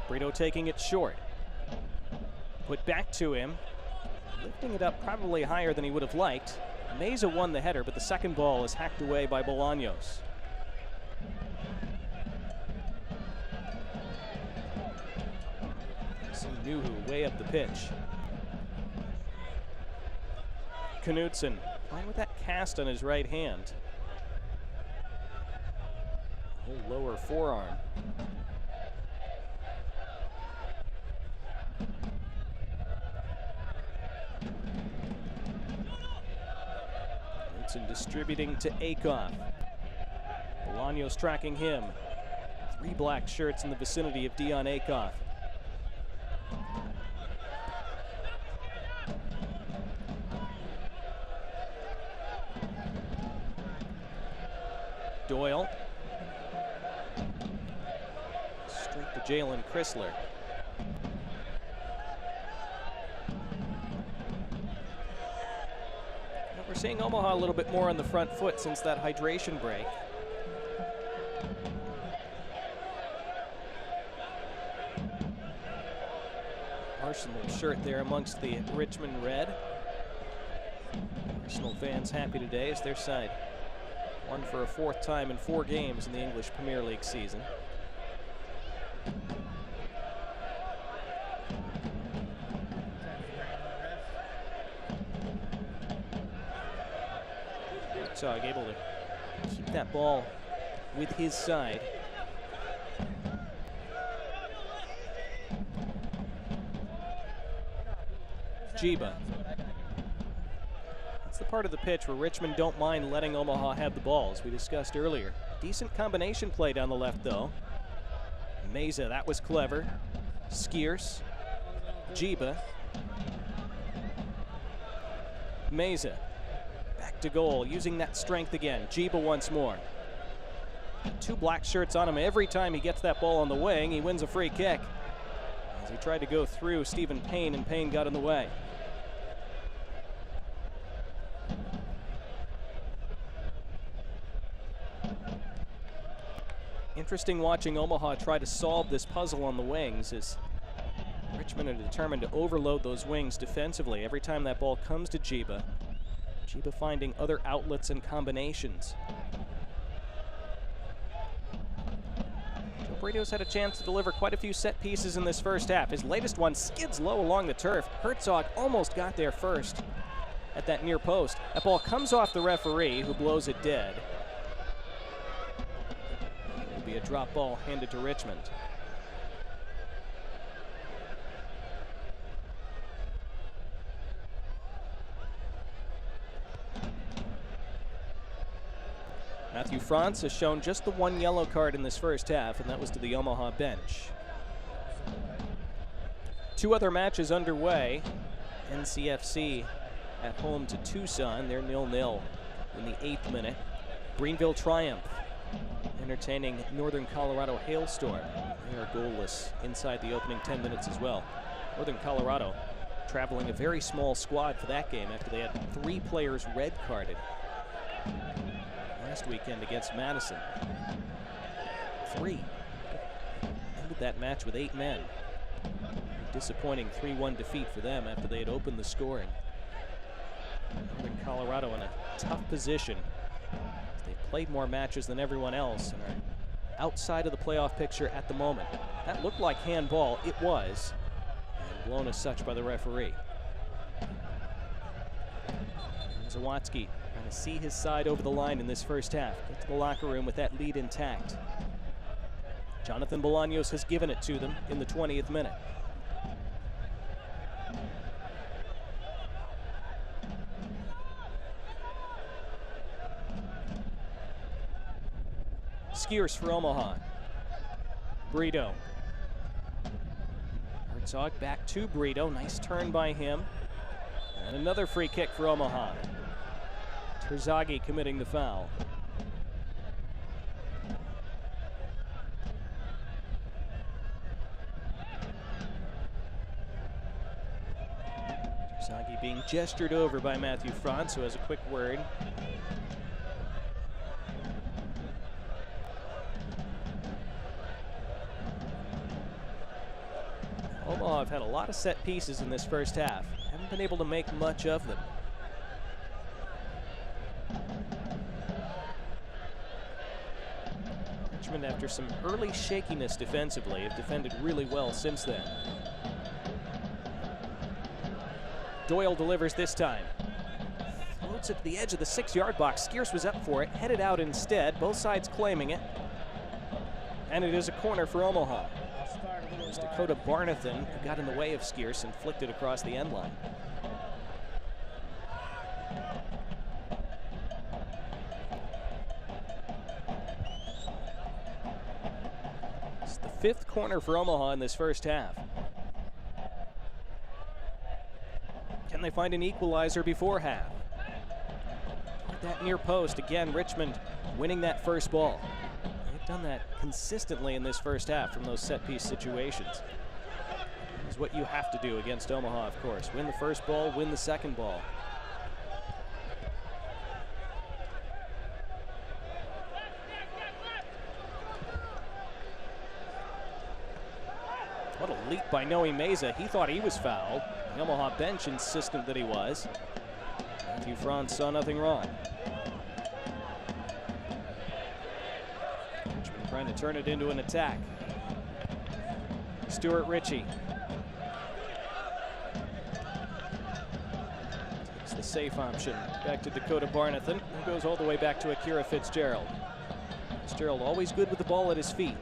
Brito taking it short. Put back to him. Lifting it up probably higher than he would have liked. Meza won the header, but the second ball is hacked away by Bolanos. Nuhu way up the pitch. Knudsen playing with that cast on his right hand. Whole lower forearm. Knudsen distributing to Akoff. Bolaños tracking him. 3 black shirts in the vicinity of Dion Akoff. Doyle. Straight to Jalen Chrysler. We're seeing Omaha a little bit more on the front foot since that hydration break. Arsenal shirt there amongst the Richmond red. Arsenal fans happy today as their side won for a 4th time in 4 games in the English Premier League season. Herzog able to keep that ball with his side. Jiba. That's the part of the pitch where Richmond don't mind letting Omaha have the ball, as we discussed earlier. Decent combination play down the left, though. Meza, that was clever. Skierce. Jiba. Meza. Back to goal, using that strength again. Jiba once more. 2 black shirts on him every time he gets that ball on the wing. He wins a free kick. As he tried to go through Stephen Payne, and Payne got in the way. Interesting watching Omaha try to solve this puzzle on the wings, as Richmond are determined to overload those wings defensively every time that ball comes to Jiba. Jiba finding other outlets and combinations. Joe Brito's had a chance to deliver quite a few set pieces in this first half. His latest one skids low along the turf. Herzog almost got there first at that near post. That ball comes off the referee, who blows it dead. It'll be a drop ball handed to Richmond. Matthew France has shown just the one yellow card in this first half, and that was to the Omaha bench. Two other matches underway. NCFC at home to Tucson. They're 0-0 in the 8th minute. Greenville Triumph entertaining Northern Colorado Hailstorm. They are goalless inside the opening 10 minutes as well. Northern Colorado traveling a very small squad for that game after they had 3 players red carded last weekend against Madison. 3. Ended that match with 8 men. Disappointing 3-1 defeat for them after they had opened the scoring. Northern Colorado in a tough position. They've played more matches than everyone else and are outside of the playoff picture at the moment. That looked like handball. It was. And blown as such by the referee. Zawadzki trying to see his side over the line in this first half. Get to the locker room with that lead intact. Jonathan Bolanos has given it to them in the 20th minute. Skiers for Omaha. Brito. Herzog back to Brito. Nice turn by him. And another free kick for Omaha. Terzagi committing the foul. Terzagi being gestured over by Matthew France, who has a quick word. Omaha have had a lot of set pieces in this first half. Haven't been able to make much of them. Richmond, after some early shakiness defensively, have defended really well since then. Doyle delivers this time. Floats it to the edge of the 6-yard box. Skiers was up for it, headed out instead. Both sides claiming it. And it is a corner for Omaha. It was Dakota Barnathan who got in the way of Skiers and flicked it across the end line. It's the 5th corner for Omaha in this first half. Can they find an equalizer before half? That near post, again, Richmond winning that first ball. They've done that consistently in this first half from those set-piece situations. This is what you have to do against Omaha, of course. Win the first ball, win the second ball. What a leap by Noe Meza. He thought he was fouled. The Omaha bench insistent that he was. Matthew France saw nothing wrong. Richmond trying to turn it into an attack. Stuart Ritchie. Takes the safe option. Back to Dakota Barnathan. Who goes all the way back to Akira Fitzgerald. Fitzgerald always good with the ball at his feet.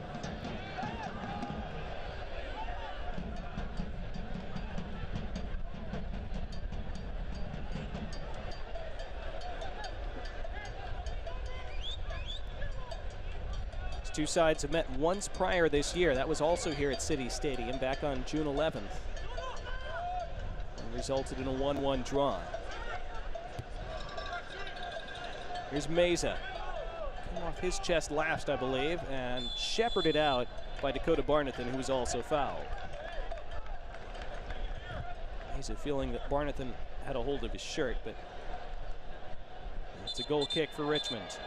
Two sides have met once prior this year. That was also here at City Stadium back on June 11th. And resulted in a 1-1 draw. Here's Meza. Came off his chest last, I believe, and shepherded out by Dakota Barnathan, who was also fouled. Meza feeling that Barnathan had a hold of his shirt, but it's a goal kick for Richmond.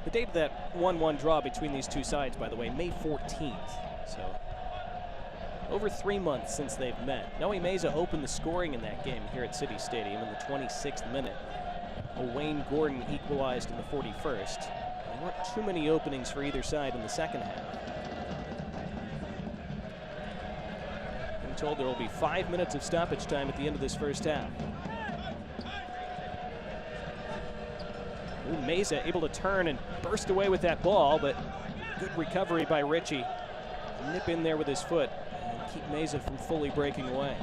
The date of that 1-1 draw between these two sides, by the way, May 14th. So, over 3 months since they've met. Noe Meza opened the scoring in that game here at City Stadium in the 26th minute. Wayne Gordon equalized in the 41st. There weren't too many openings for either side in the second half. I'm told there will be 5 minutes of stoppage time at the end of this first half. Ooh, Meza able to turn and burst away with that ball, but good recovery by Ritchie. nip in there with his foot and keep Mesa from fully breaking away.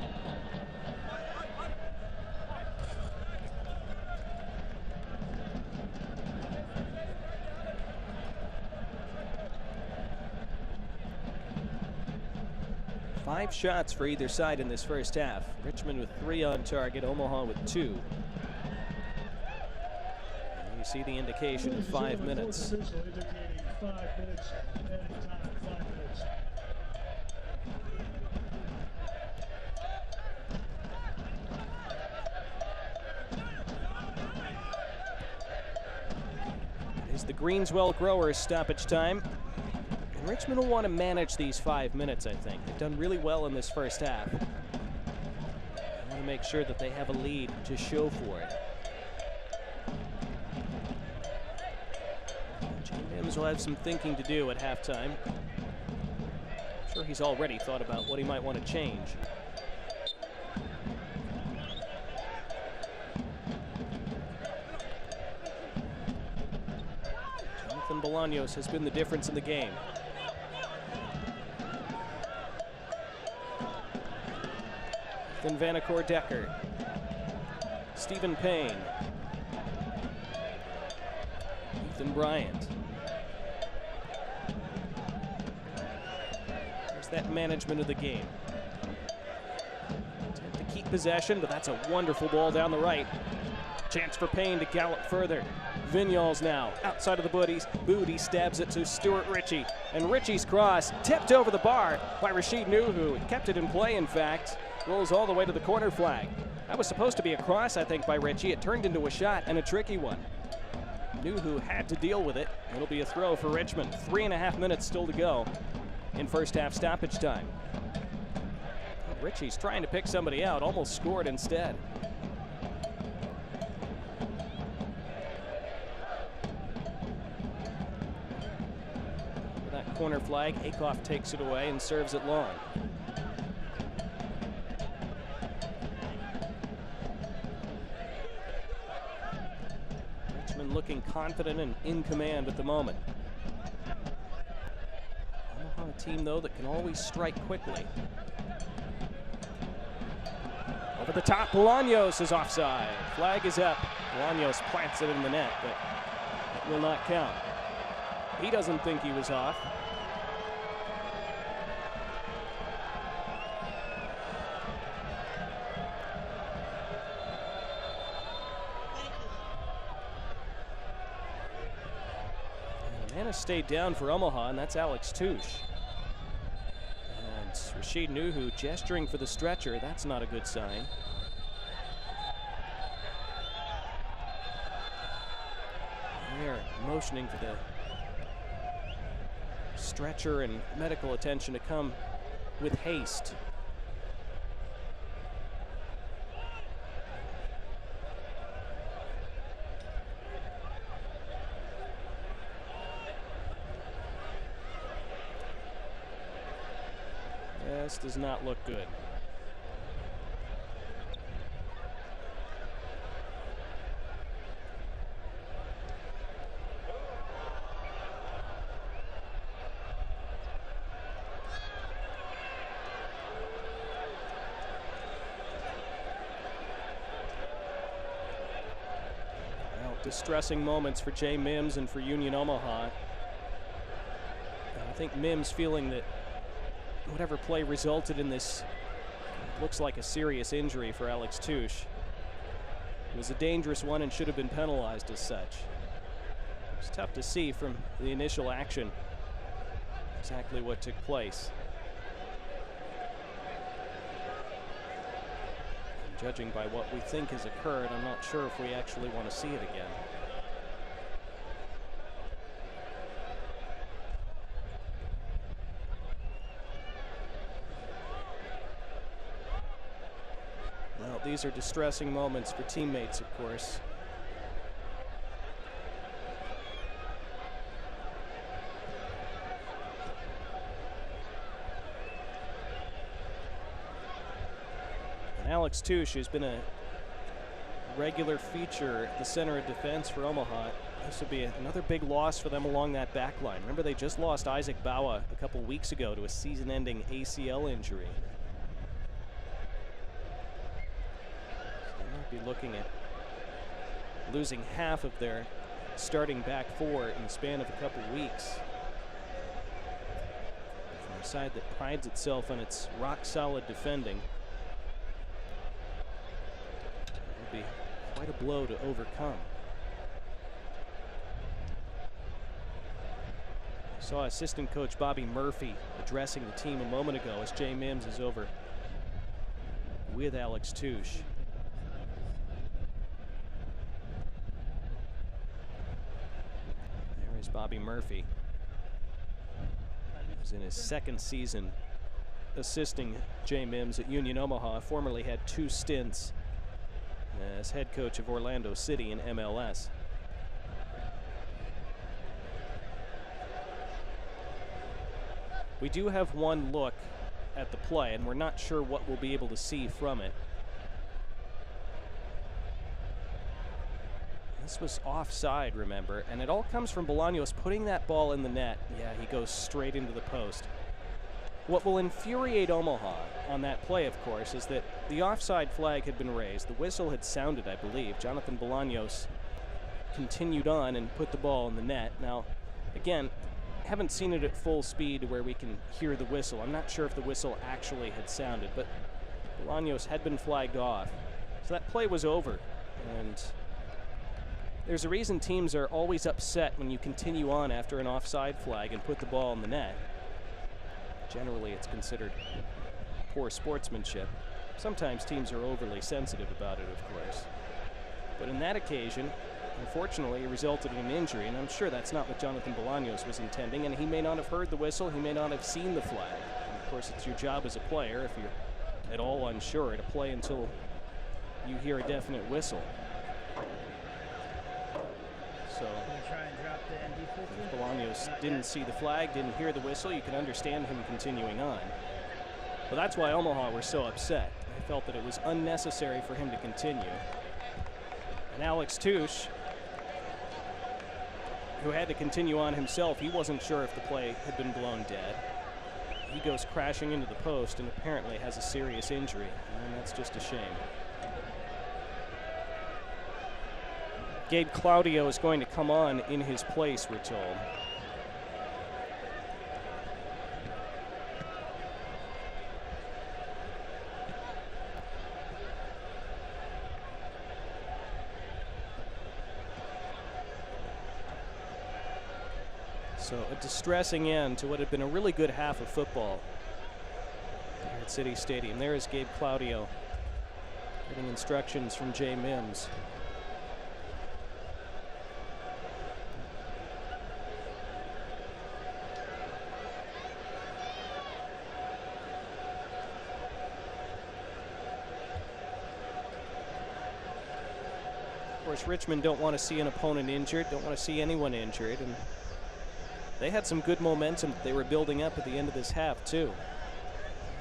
Five shots for either side in this first half. Richmond with 3 on target, Omaha with 2. And you see the indication of 5 minutes. It is the Greenswell Growers stoppage time. And Richmond will want to manage these 5 minutes, I think. They've done really well in this first half. They want to make sure that they have a lead to show for it. James will have some thinking to do at halftime. I'm sure he's already thought about what he might want to change. Bolanos has been the difference in the game. Then Vanacore Decker. Stephen Payne. Ethan Bryant. There's that management of the game. Attempt to keep possession, but that's a wonderful ball down the right. Chance for Payne to gallop further. Vignals now outside of the boot. He stabs it to Stuart Ritchie. And Ritchie's cross tipped over the bar by Rashid Nuhu. He kept it in play, in fact. Rolls all the way to the corner flag. That was supposed to be a cross, I think, by Ritchie. It turned into a shot, and a tricky one. Nuhu had to deal with it. It'll be a throw for Richmond. 3.5 minutes still to go in first half stoppage time. Ritchie's trying to pick somebody out, almost scored instead. That corner flag, Akoff takes it away and serves it long. Richmond looking confident and in command at the moment. Omaha, a team, though, that can always strike quickly. Over the top, Bolanos is offside. Flag is up. Bolanos plants it in the net, but it will not count. He doesn't think he was off. And a man has stayed down for Omaha, and that's Alex Touche. And Rashid Nuhu gesturing for the stretcher. That's not a good sign. They're motioning for the stretcher and medical attention to come with haste. This does not look good. Distressing moments for Jay Mims and for Union Omaha. And I think Mims feeling that whatever play resulted in this looks like a serious injury for Alex Touche. It was a dangerous one and should have been penalized as such. It's tough to see from the initial action exactly what took place. Judging by what we think has occurred, I'm not sure if we actually want to see it again. Well, these are distressing moments for teammates, of course. Alex Touche, who's been a regular feature at the center of defense for Omaha, This would be another big loss for them along that back line. Remember, they just lost Isaac Bawa a couple weeks ago to a season-ending ACL injury. So they might be looking at losing half of their starting back four in the span of a couple weeks. From a side that prides itself on its rock-solid defending, it would be quite a blow to overcome. Saw assistant coach Bobby Murphy addressing the team a moment ago as Jay Mims is over with Alex Touche. There is Bobby Murphy. He's in his second season assisting Jay Mims at Union Omaha. Formerly had 2 stints as head coach of Orlando City in MLS. We do have one look at the play, and we're not sure what we'll be able to see from it. This was offside, remember, and it all comes from Bolanos putting that ball in the net. Yeah, he goes straight into the post. What will infuriate Omaha on that play, of course, is that the offside flag had been raised. The whistle had sounded, I believe. Jonathan Bolanos continued on and put the ball in the net. Now, again, haven't seen it at full speed where we can hear the whistle. I'm not sure if the whistle actually had sounded, but Bolanos had been flagged off. So that play was over. And there's a reason teams are always upset when you continue on after an offside flag and put the ball in the net. Generally, it's considered poor sportsmanship. Sometimes teams are overly sensitive about it, of course. But in that occasion, unfortunately, it resulted in an injury, and I'm sure that's not what Jonathan Bolanos was intending, and he may not have heard the whistle, he may not have seen the flag. And of course, it's your job as a player, if you're at all unsure, to play until you hear a definite whistle. So, if Bolanos didn't see the flag, didn't hear the whistle, you can understand him continuing on. But that's why Omaha were so upset. They felt that it was unnecessary for him to continue. And Alex Touche, who had to continue on himself, he wasn't sure if the play had been blown dead. He goes crashing into the post and apparently has a serious injury, and that's just a shame. Gabe Claudio is going to come on in his place, we're told. So a distressing end to what had been a really good half of football here at City Stadium. There is Gabe Claudio getting instructions from Jay Mims. Of course, Richmond don't want to see an opponent injured, don't want to see anyone injured, and they had some good momentum that they were building up at the end of this half, too.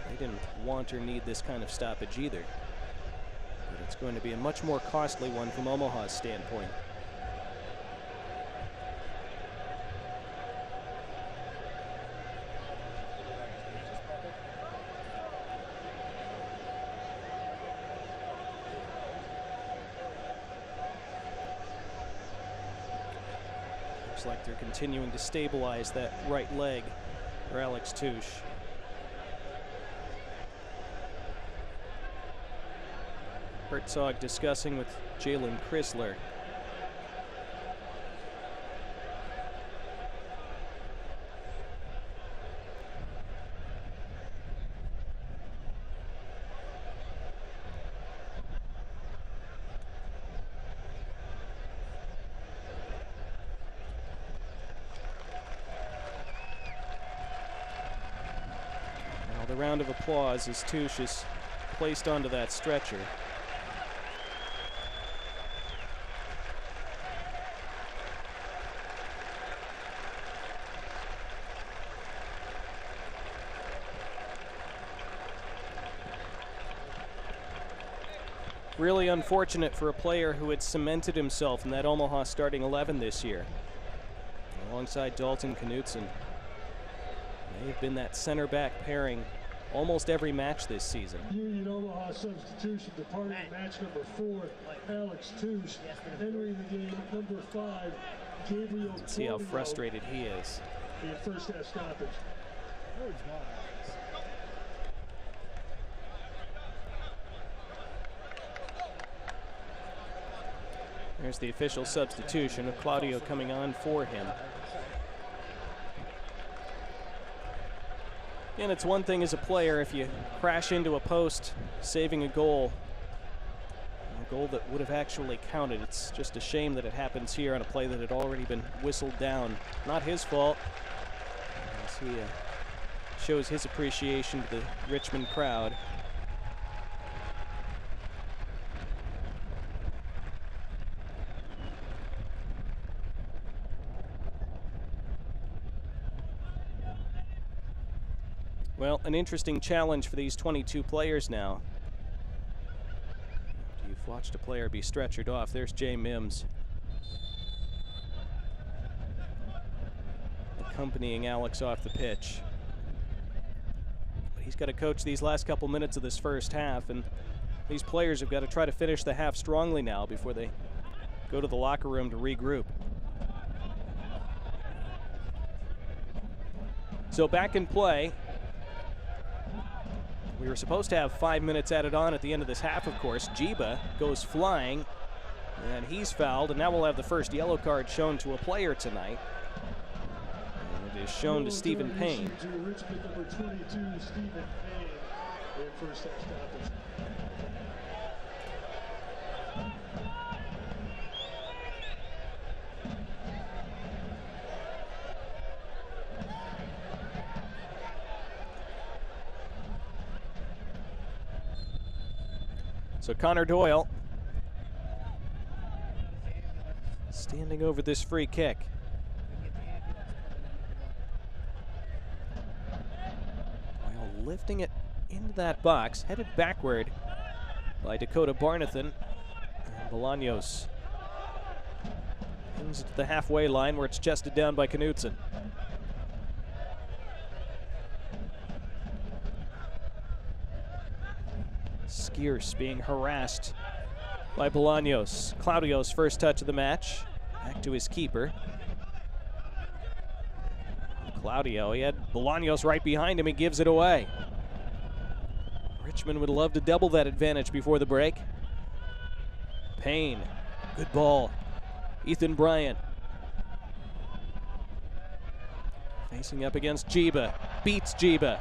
They didn't want or need this kind of stoppage either. But it's going to be a much more costly one from Omaha's standpoint. Like they're continuing to stabilize that right leg for Alex Touche. Herzog discussing with Jalen Chrysler. The round of applause as Touche is placed onto that stretcher. really unfortunate for a player who had cemented himself in that Omaha starting 11 this year. Alongside Dalton Knutson. They've been that center back pairing almost every match this season. Union Omaha substitution departing match number 4, Alex Touche. Entering the game, number 5, Gabriel. Let's see how frustrated he is. The first half stoppage. There's the official substitution of Claudio coming on for him. And it's one thing as a player if you crash into a post, saving a goal that would have actually counted. It's just a shame that it happens here on a play that had already been whistled down. Not his fault. As he shows his appreciation to the Richmond crowd. Well, an interesting challenge for these 22 players now. You've watched a player be stretchered off. There's Jay Mims accompanying Alex off the pitch. But he's got to coach these last couple minutes of this first half, and these players have got to try to finish the half strongly now before they go to the locker room to regroup. So back in play. We were supposed to have 5 minutes added on at the end of this half, of course. Jiba goes flying, and he's fouled, and now we'll have the first yellow card shown to a player tonight. And it is shown to Stephen Payne. Richmond number 22, Stephen Payne. Their first half stoppage. So Connor Doyle standing over this free kick. Doyle lifting it into that box, headed backward by Dakota Barnathan. And Bolanos brings it to the halfway line where it's chested down by Knutson. Skierce being harassed by Bolanos. Claudio's first touch of the match. Back to his keeper. Claudio, he had Bolanos right behind him. He gives it away. Richmond would love to double that advantage before the break. Payne, good ball. Ethan Bryant. Facing up against Jiba, beats Jiba.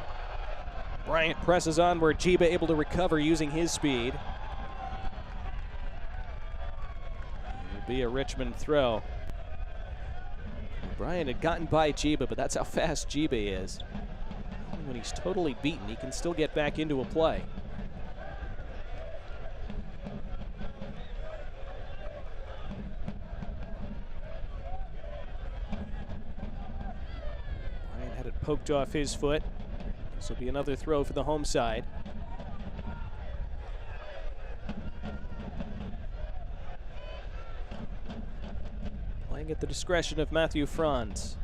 Bryant presses onward, Jiba able to recover using his speed. It'll be a Richmond throw. Bryant had gotten by Jiba, but that's how fast Jiba is. Even when he's totally beaten, he can still get back into a play. Bryant had it poked off his foot. This will be another throw for the home side. Playing at the discretion of Matthew Franz.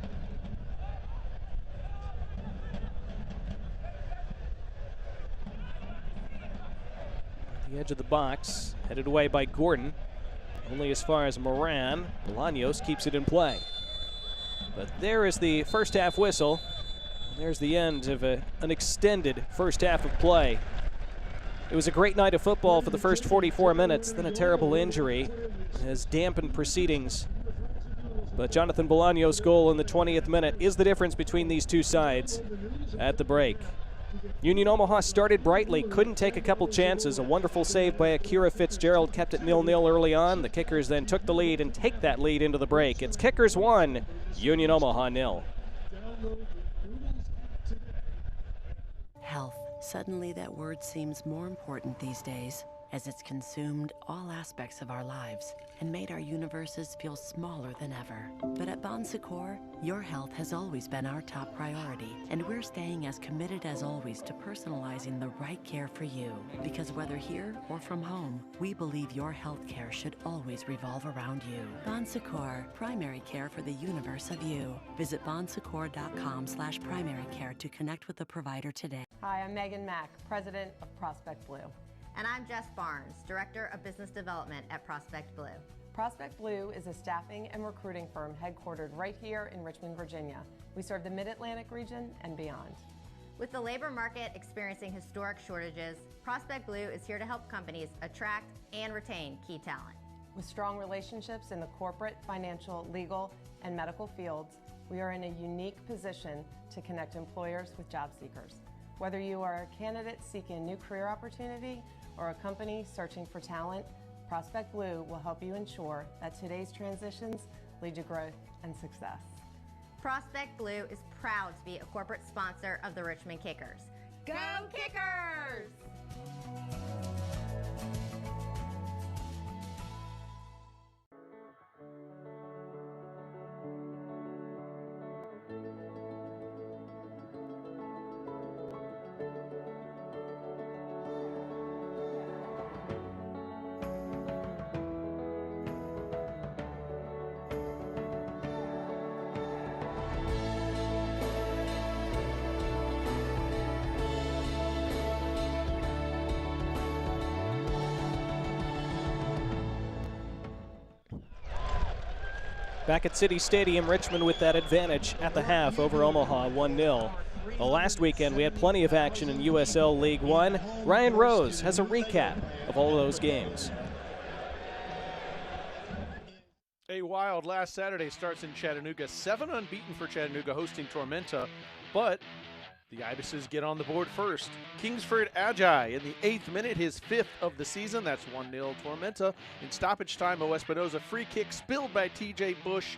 At the edge of the box, headed away by Gordon. Only as far as Moran. Bolanos keeps it in play. But there is the first half whistle. There's the end of an extended first half of play. It was a great night of football for the first 44 minutes, then a terrible injury has dampened proceedings. But Jonathan Bolanos' goal in the 20th minute is the difference between these two sides at the break. Union Omaha started brightly, couldn't take a couple chances. A wonderful save by Akira Fitzgerald kept it 0-0 early on. The Kickers then took the lead and take that lead into the break. It's Kickers 1, Union Omaha 0. Health. Suddenly that word seems more important these days. as it's consumed all aspects of our lives and made our universes feel smaller than ever. But at Bon Secours, your health has always been our top priority, and we're staying as committed as always to personalizing the right care for you. Because whether here or from home, we believe your health care should always revolve around you. Bon Secours, primary care for the universe of you. Visit bonsecours.com/primary care to connect with a provider today. Hi, I'm Megan Mack, President of Prospect Blue. And I'm Jess Barnes, Director of Business Development at Prospect Blue. Prospect Blue is a staffing and recruiting firm headquartered right here in Richmond, Virginia. We serve the Mid-Atlantic region and beyond. With the labor market experiencing historic shortages, Prospect Blue is here to help companies attract and retain key talent. With strong relationships in the corporate, financial, legal, and medical fields, we are in a unique position to connect employers with job seekers. Whether you are a candidate seeking a new career opportunity or a company searching for talent, Prospect Blue will help you ensure that today's transitions lead to growth and success. Prospect Blue is proud to be a corporate sponsor of the Richmond Kickers. Go Kickers! Back at City Stadium, Richmond with that advantage at the half over Omaha, 1-0. Well, last weekend we had plenty of action in USL League One. Ryan Rose has a recap of all those games. A wild last Saturday starts in Chattanooga. 7 unbeaten for Chattanooga hosting Tormenta, but the Ibises get on the board first. Kingsford Agi in the 8th minute, his 5th of the season. That's 1-0 Tormenta. In stoppage time, O Espinoza free kick spilled by TJ Bush,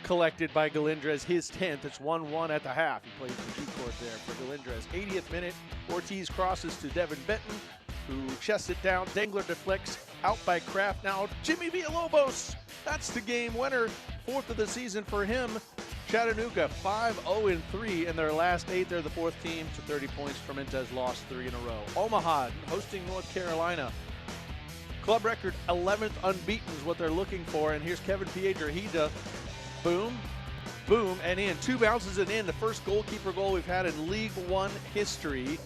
collected by Galindrez, his 10th. It's 1-1 at the half. He plays the G-chord there for Galindrez. 80th minute, Ortiz crosses to Devin Benton, who chests it down. Dangler deflects out by Kraft. Now Jimmy Villalobos, that's the game winner. 4th of the season for him. Chattanooga 5-0-3 in their last 8. They're the 4th team to 30 points. Tormenta's lost 3 in a row. Omaha hosting North Carolina. Club record 11th unbeaten is what they're looking for. And here's Kevin Piedrahita. Boom, boom, and in. 2 bounces and in. The first goalkeeper goal we've had in League One history.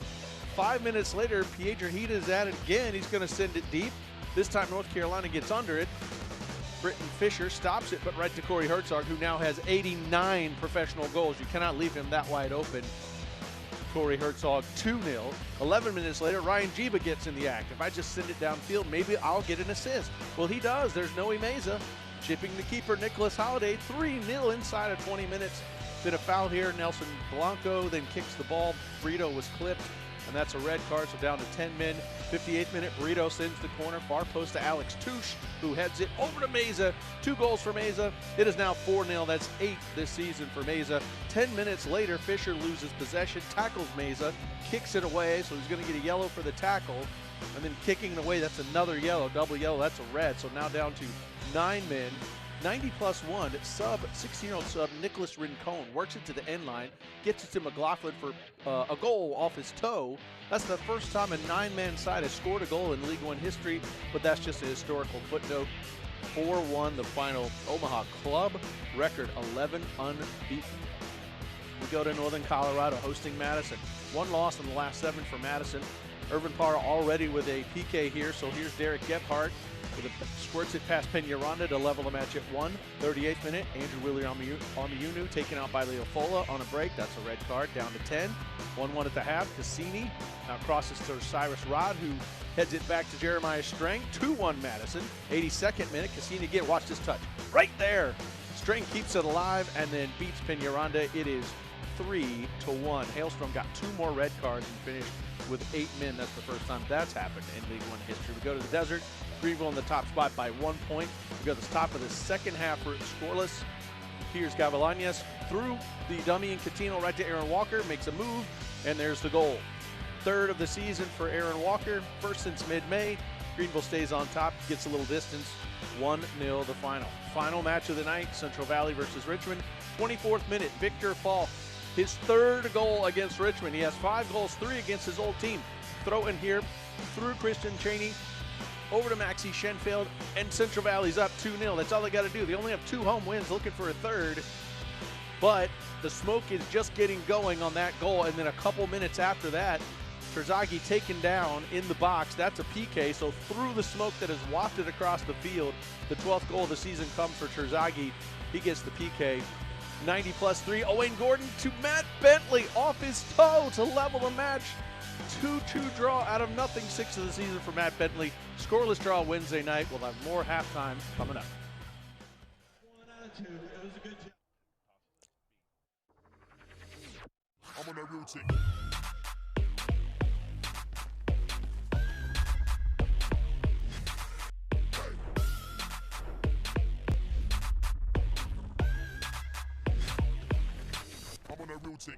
5 minutes later, Piedrahita is at it again. He's going to send it deep. This time North Carolina gets under it. Britton Fisher stops it, but right to Corey Herzog, who now has 89 professional goals. You cannot leave him that wide open. Corey Herzog 2-0. 11 minutes later, Ryan Jiba gets in the act. If I just send it downfield, maybe I'll get an assist. Well, he does. There's Noe Meza chipping the keeper, Nicholas Holiday. 3-0 inside of 20 minutes. Bit of foul here. Nelson Blanco then kicks the ball. Brito was clipped, and that's a red card, so down to 10 men. 58th minute, Burrito sends the corner, far post to Alex Touche, who heads it over to Meza. 2 goals for Meza. It is now 4-0. That's 8 this season for Meza. 10 minutes later, Fisher loses possession, tackles Meza, kicks it away, so he's going to get a yellow for the tackle. And then kicking it away, that's another yellow, double yellow, that's a red. So now down to 9 men. 90+1, sub, 16-year-old sub, Nicholas Rincon works it to the end line, gets it to McLaughlin for a goal off his toe. That's the first time a 9-man side has scored a goal in League One history, but that's just a historical footnote. 4-1, the final. Omaha club record 11 unbeaten. We go to Northern Colorado hosting Madison. 1 loss in the last 7 for Madison. Irvin Parra already with a PK here, so here's Derek Gebhardt. Squirts it past Peñaranda to level the match at 1. 38th minute, Andrew Williams taken out by Leofola on a break. That's a red card, down to 10. 1-1 at the half. Cassini now crosses to Cyrus Rod, who heads it back to Jeremiah Strang. 2-1 Madison. 82nd minute, Cassini again. Watch this touch. Right there. Strang keeps it alive and then beats Peñaranda. It is 3-1. Hailstrom got 2 more red cards and finished with 8 men. That's the first time that's happened in League One history. We go to the desert. Greenville in the top spot by 1 point. We go to the top of the second half for scoreless. Here's Gavilanes through the dummy and Catino right to Aaron Walker, makes a move, and there's the goal. 3rd of the season for Aaron Walker, 1st since mid-May. Greenville stays on top, gets a little distance. 1-0 the final. Final match of the night, Central Valley versus Richmond. 24th minute, Victor Fall. His third goal against Richmond. He has 5 goals, 3 against his old team. Throw in here through Christian Cheney, over to Maxie Schenfeld, and Central Valley's up 2-0. That's all they got to do. They only have 2 home wins, looking for a third. But the smoke is just getting going on that goal, and then a couple minutes after that, Terzagi taken down in the box. That's a PK, so through the smoke that is wafted across the field, the 12th goal of the season comes for Terzagi. He gets the PK. 90+3, Owain Gordon to Matt Bentley off his toe to level the match. 2-2 draw out of nothing, 6th of the season for Matt Bentley. Scoreless draw Wednesday night. We'll have more halftime coming up. It was a good job. I'm on that routine. I'm on that routine.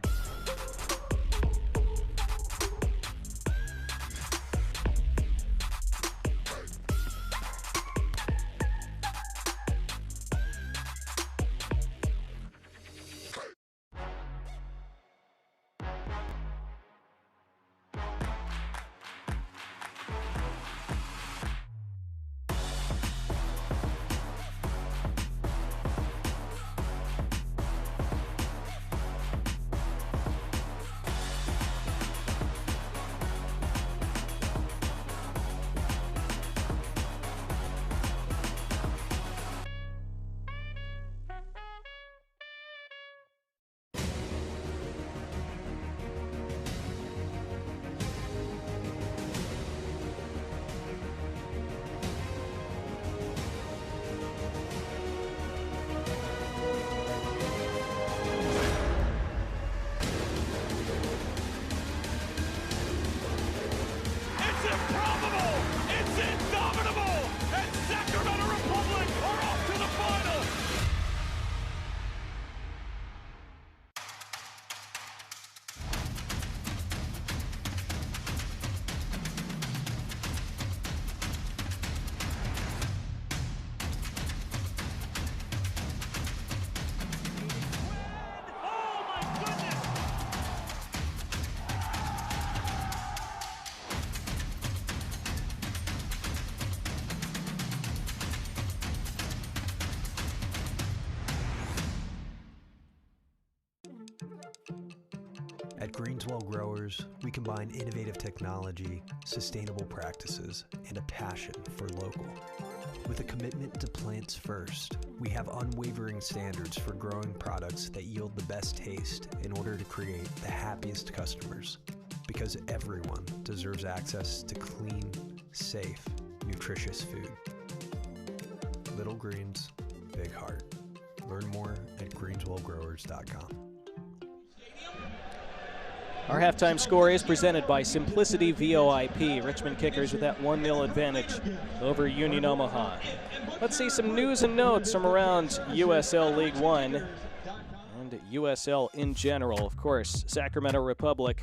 At Greenswell Growers, we combine innovative technology, sustainable practices, and a passion for local. With a commitment to plants first, we have unwavering standards for growing products that yield the best taste in order to create the happiest customers. Because everyone deserves access to clean, safe, nutritious food. Little Greens, Big Heart. Learn more at greenswellgrowers.com. Our halftime score is presented by Simplicity VoIP. Richmond Kickers with that 1-0 advantage over Union Omaha. Let's see some news and notes from around USL League One and USL in general. Of course, Sacramento Republic,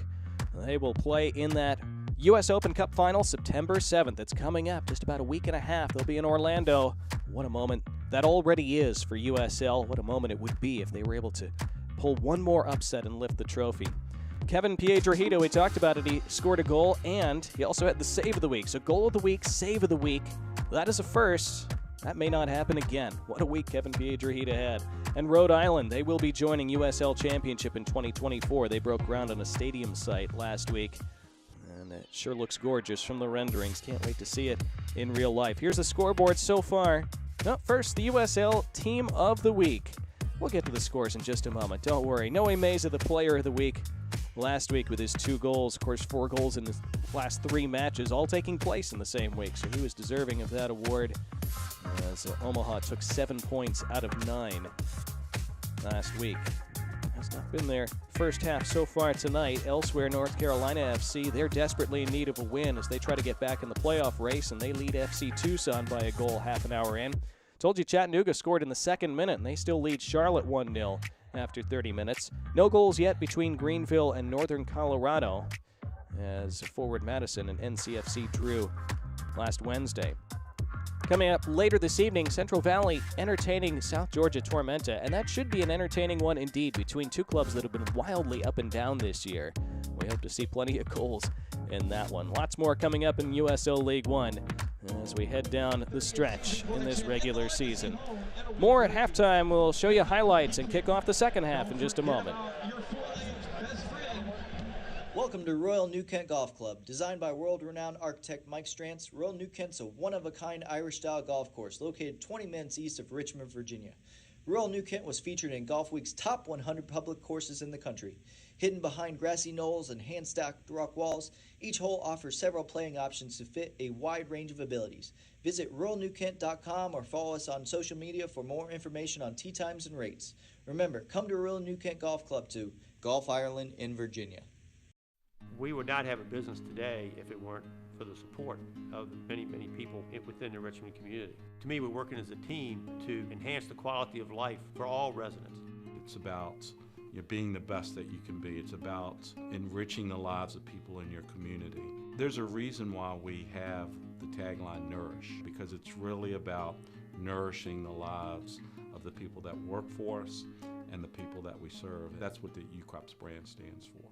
they will play in that U.S. Open Cup final September 7th. It's coming up, just about a week and a half. They'll be in Orlando. What a moment that already is for USL. What a moment it would be if they were able to pull one more upset and lift the trophy. Kevin Piedrahita, we talked about it, he scored a goal, and he also had the save of the week. So goal of the week, save of the week, that is a first. That may not happen again. What a week Kevin Piedrahita had. And Rhode Island, they will be joining USL Championship in 2024. They broke ground on a stadium site last week, and it sure looks gorgeous from the renderings. Can't wait to see it in real life. Here's the scoreboard so far. First, the USL Team of the Week. We'll get to the scores in just a moment. Don't worry. Noe Meza, the Player of the Week last week with his 2 goals. Of course, 4 goals in the last 3 matches, all taking place in the same week. So he was deserving of that award as Omaha took 7 points out of 9 last week. Has not been their first half so far tonight. Elsewhere, North Carolina FC, they're desperately in need of a win as they try to get back in the playoff race, and they lead FC Tucson by a goal half an hour in. Told you Chattanooga scored in the 2nd minute, and they still lead Charlotte 1-0 after 30 minutes. No goals yet between Greenville and Northern Colorado, as forward Madison and NCFC drew last Wednesday. Coming up later this evening, Central Valley entertaining South Georgia Tormenta, and that should be an entertaining one indeed between two clubs that have been wildly up and down this year. We hope to see plenty of goals in that one. Lots more coming up in USL League One as we head down the stretch in this regular season. More at halftime. We'll show you highlights and kick off the second half in just a moment. Welcome to Royal New Kent Golf Club. Designed by world-renowned architect Mike Strantz, Royal New Kent's a one-of-a-kind Irish-style golf course located 20 minutes east of Richmond, Virginia. Royal New Kent was featured in Golf Week's top 100 public courses in the country. Hidden behind grassy knolls and hand-stacked rock walls, each hole offers several playing options to fit a wide range of abilities. Visit royalnewkent.com or follow us on social media for more information on tee times and rates. Remember, come to Royal New Kent Golf Club to Golf Ireland in Virginia. We would not have a business today if it weren't for the support of the many, many people within the Richmond community. To me, we're working as a team to enhance the quality of life for all residents. It's about being the best that you can be. It's about enriching the lives of people in your community. There's a reason why we have the tagline Nourish, because it's really about nourishing the lives of the people that work for us and the people that we serve. That's what the UCrops brand stands for.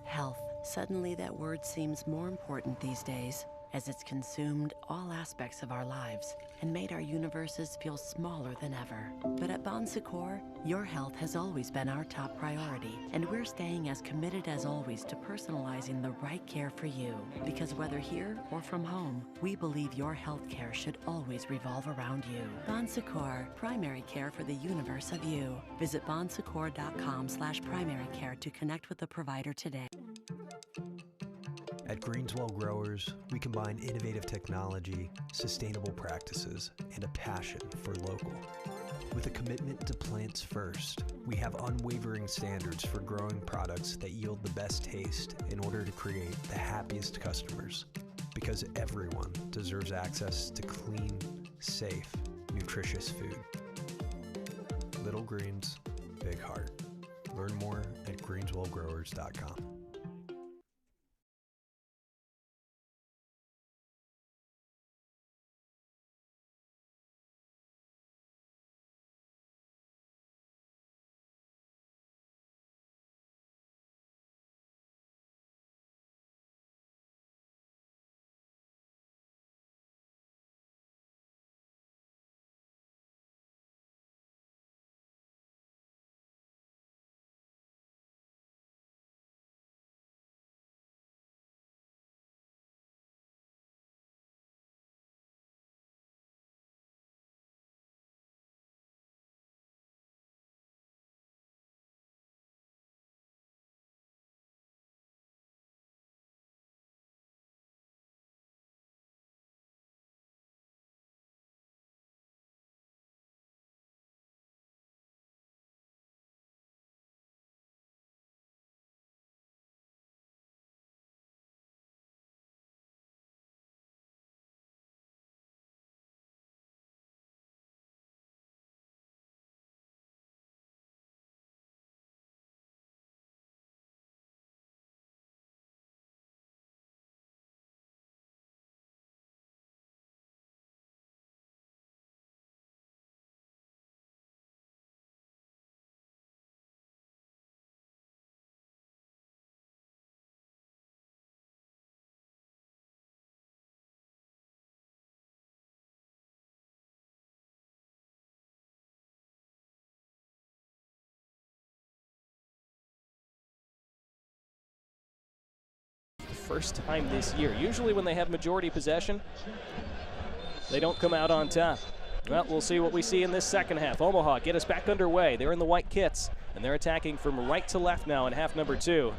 Health. Suddenly that word seems more important these days, as it's consumed all aspects of our lives and made our universes feel smaller than ever. But at Bon Secours, your health has always been our top priority, and we're staying as committed as always to personalizing the right care for you. Because whether here or from home, we believe your health care should always revolve around you. Bon Secours, primary care for the universe of you. Visit bonsecours.com/primary care to connect with the provider today. At Greenswell Growers, we combine innovative technology, sustainable practices, and a passion for local. With a commitment to plants first, we have unwavering standards for growing products that yield the best taste in order to create the happiest customers. Because everyone deserves access to clean, safe, nutritious food. Little Greens, Big Heart. Learn more at greenswellgrowers.com. First time this year. Usually when they have majority possession, they don't come out on top. Well, we'll see what we see in this second half. Omaha get us back underway. They're in the white kits, and they're attacking from right to left now in half number 2.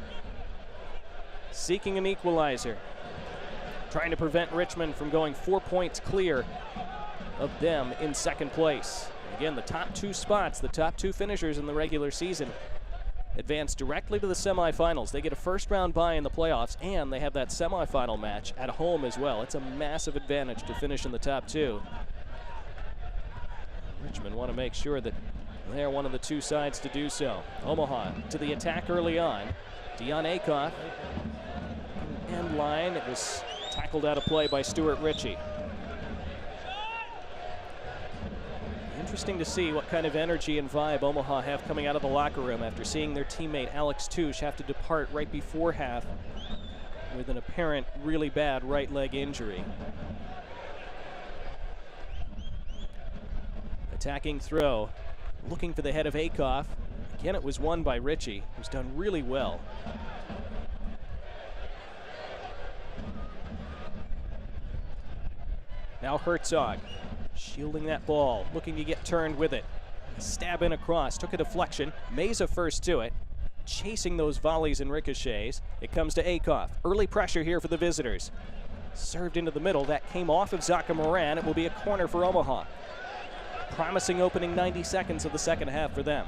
Seeking an equalizer. Trying to prevent Richmond from going 4 points clear of them in second place. Again, the top 2 spots, the top 2 finishers in the regular season, advance directly to the semifinals. They get a first-round bye in the playoffs, and they have that semifinal match at home as well. It's a massive advantage to finish in the top 2. Richmond want to make sure that they're one of the 2 sides to do so. Omaha to the attack early on. Dion Akoff. End line. It was Tackled out of play by Stuart Ritchie. Interesting to see what kind of energy and vibe Omaha have coming out of the locker room after seeing their teammate Alex Touche have to depart right before half with an apparent really bad right leg injury. Attacking throw, looking for the head of Akoff. Again, it was won by Ritchie, who's done really well. Now Herzog, shielding that ball, looking to get turned with it. Stab in across, took a deflection. Meza first to it, chasing those volleys and ricochets. It comes to Akoff. Early pressure here for the visitors. Served into the middle, that came off of Zaka Moran. It will be a corner for Omaha. Promising opening 90 seconds of the second half for them.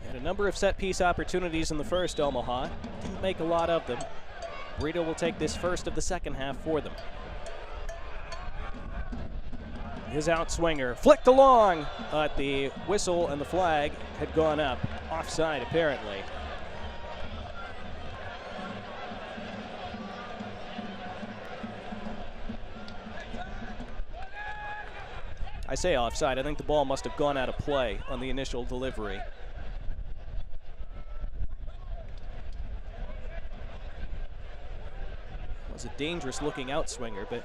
And a number of set-piece opportunities in the first, Omaha. Didn't make a lot of them. Brito will take this first of the second half for them. His outswinger flicked along, but the whistle and the flag had gone up. Offside, apparently. I say offside. I think the ball must have gone out of play on the initial delivery. It was a dangerous looking outswinger, but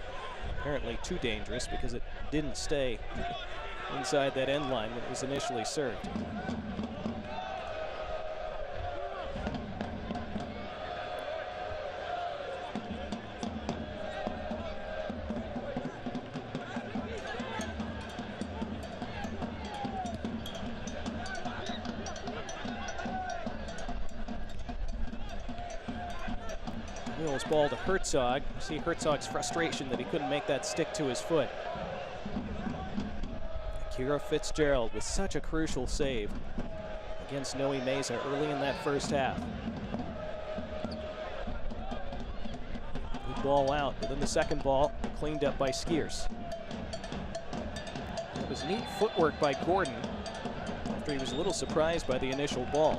apparently too dangerous because it didn't stay inside that end line when it was initially served. Mills ball to Herzog. You see Herzog's frustration that he couldn't make that stick to his foot. Kira Fitzgerald with such a crucial save against Noe Meza early in that first half. Good ball out, but then the second ball cleaned up by Skiers. It was neat footwork by Gordon after he was a little surprised by the initial ball.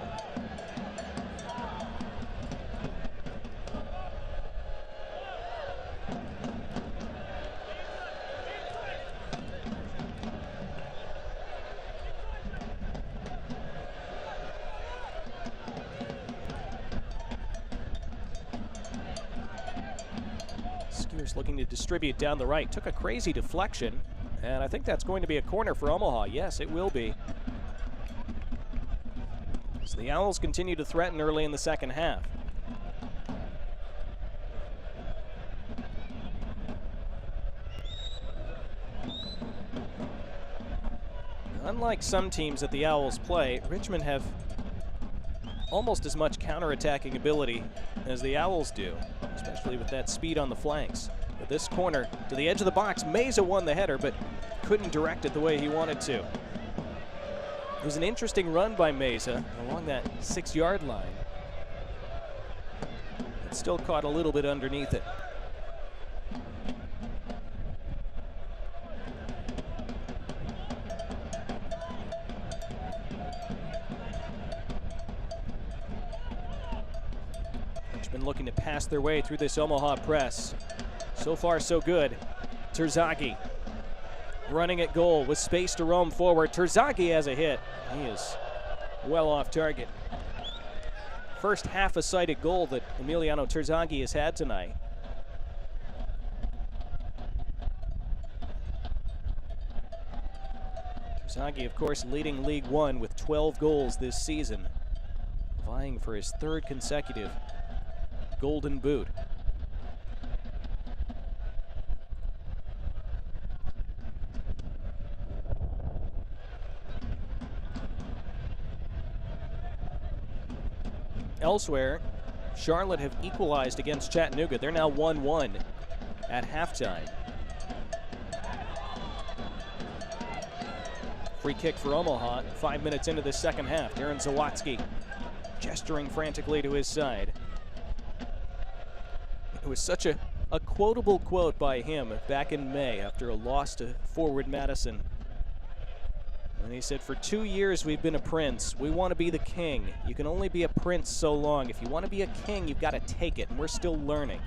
Looking to distribute down the right. Took a crazy deflection, and I think that's going to be a corner for Omaha. Yes, it will be. So the Owls continue to threaten early in the second half. Unlike some teams that the Owls play, Richmond have almost as much counterattacking ability as the Owls do, especially with that speed on the flanks. But this corner to the edge of the box, Meza won the header, but couldn't direct it the way he wanted to. It was an interesting run by Meza along that 6-yard line. It still caught a little bit underneath it. Richmond looking to pass their way through this Omaha press. So far, so good. Terzagi running at goal with space to roam forward. Terzagi has a hit. He is well off target. First half-a-sighted goal that Emiliano Terzagi has had tonight. Terzagi, of course, leading League One with 12 goals this season, vying for his third consecutive Golden Boot. Elsewhere, Charlotte have equalized against Chattanooga. They're now 1-1 at halftime. Free kick for Omaha 5 minutes into the second half. Darren Zawatsky gesturing frantically to his side. It was such a quotable quote by him back in May after a loss to Forward Madison And he said, for 2 years we've been a prince. We want to be the king. You can only be a prince so long. If you want to be a king, you've got to take it, and we're still learning.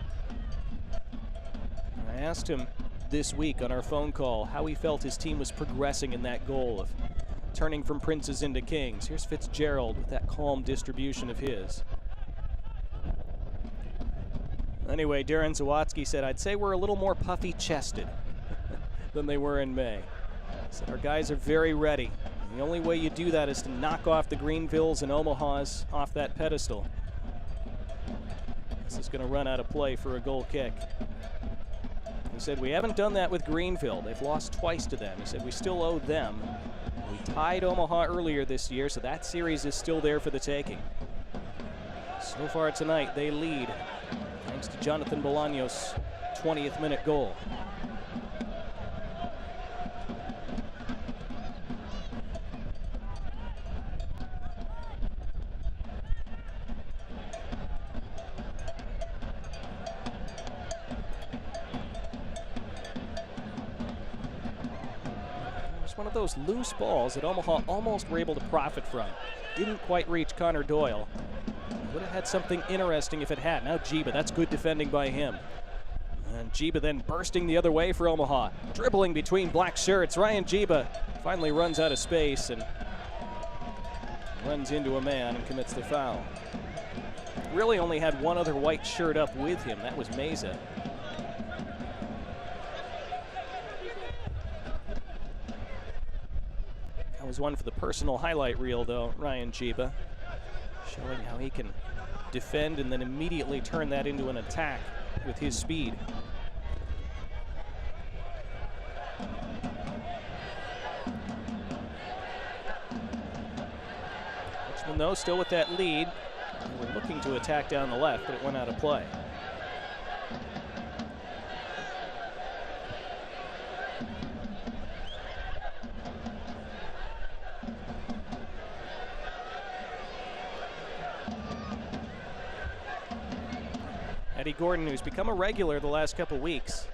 I asked him this week on our phone call how he felt his team was progressing in that goal of turning from princes into kings. Here's Fitzgerald with that calm distribution of his. Anyway, Darren Zawadzki said, I'd say we're a little more puffy-chested than they were in May. He said, our guys are very ready. And the only way you do that is to knock off the Greenvilles and Omahas off that pedestal. This is going to run out of play for a goal kick. He said, we haven't done that with Greenville. They've lost twice to them. He said, we still owe them. We tied Omaha earlier this year, so that series is still there for the taking. So far tonight, they lead, thanks to Jonathan Bolanos' 20th minute goal. One of those loose balls that Omaha almost were able to profit from. Didn't quite reach Connor Doyle. Would have had something interesting if it had. Now Jiba, that's good defending by him. And Jiba then bursting the other way for Omaha. Dribbling between black shirts. Ryan Jiba finally runs out of space and runs into a man and commits the foul. Really only had one other white shirt up with him. That was Meza. That was one for the personal highlight reel, though, Ryan Jiba, showing how he can defend and then immediately turn that into an attack with his speed. Richmond, though, still with that lead. They were looking to attack down the left, but it went out of play. Eddie Gordon, who's become a regular the last couple weeks.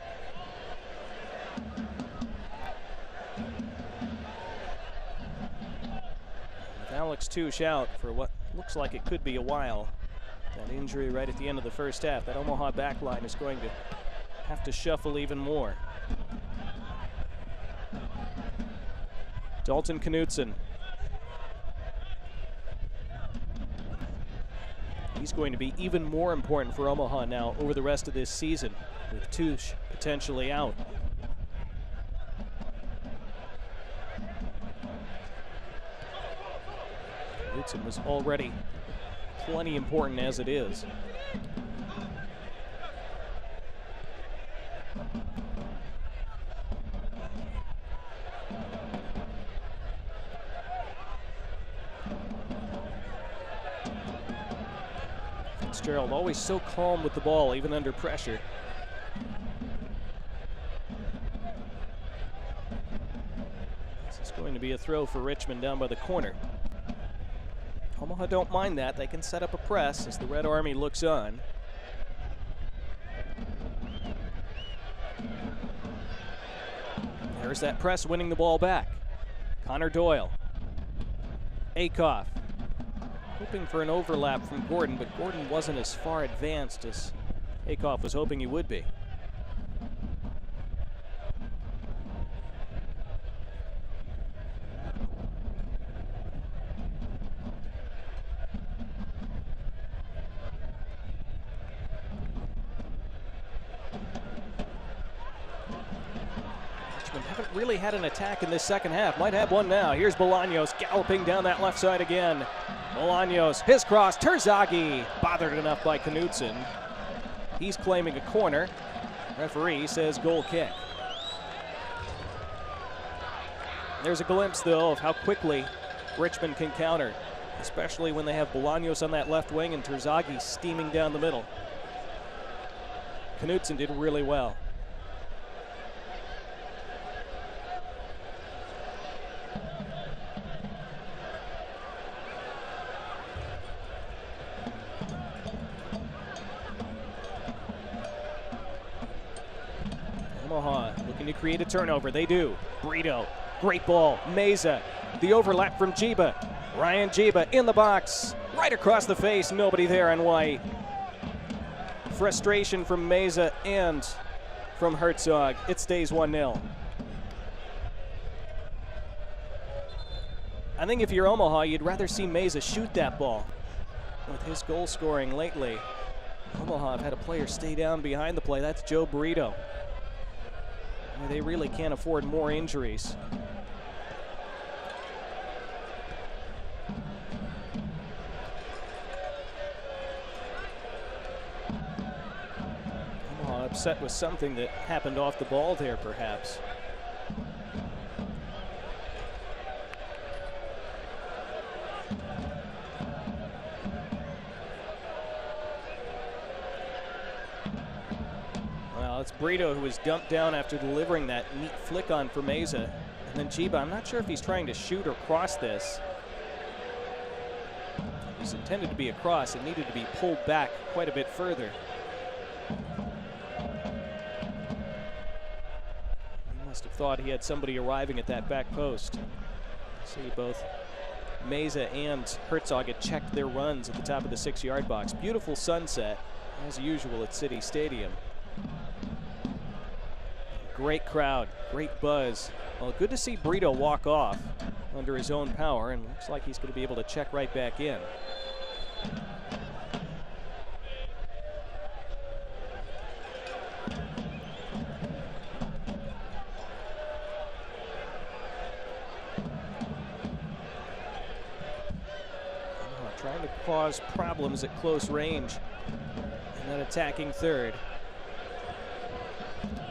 With Alex Touche out for what looks like it could be a while. That injury right at the end of the first half. That Omaha back line is going to have to shuffle even more. Dalton Knutson. He's going to be even more important for Omaha now over the rest of this season, with Touche potentially out. Knutson was already plenty important as it is. Fitzgerald always so calm with the ball, even under pressure. This is going to be a throw for Richmond down by the corner. Omaha don't mind that. They can set up a press as the Red Army looks on. There's that press winning the ball back. Connor Doyle. Akoff. Hoping for an overlap from Gordon, but Gordon wasn't as far advanced as Akoff was hoping he would be. Richmond haven't really had an attack in this second half. Might have one now. Here's Bolanos galloping down that left side again. Bolanos, his cross, Terzagi, bothered enough by Knutson. He's claiming a corner. Referee says goal kick. There's a glimpse, though, of how quickly Richmond can counter, especially when they have Bolanos on that left wing and Terzagi steaming down the middle. Knutson did really well. Omaha looking to create a turnover. They do. Brito, great ball. Meza The overlap from Jiba. Ryan Jiba in the box. Right across the face. Nobody there on white. Frustration from Meza and from Herzog. It stays 1-0. I think if you're Omaha, you'd rather see Meza shoot that ball. With his goal scoring lately, Omaha have had a player stay down behind the play. That's Joe Burrito. They really can't afford more injuries. Omaha upset with something that happened off the ball there, perhaps. It's Brito who was dumped down after delivering that neat flick on for Meza. And then Jiba, I'm not sure if he's trying to shoot or cross this. It was intended to be a cross. It needed to be pulled back quite a bit further. He must have thought he had somebody arriving at that back post. See, both Meza and Herzog had checked their runs at the top of the 6-yard box. Beautiful sunset, as usual at City Stadium. Great crowd, great buzz. Well, good to see Brito walk off under his own power, and looks like he's going to be able to check right back in. Trying to cause problems at close range in that attacking third.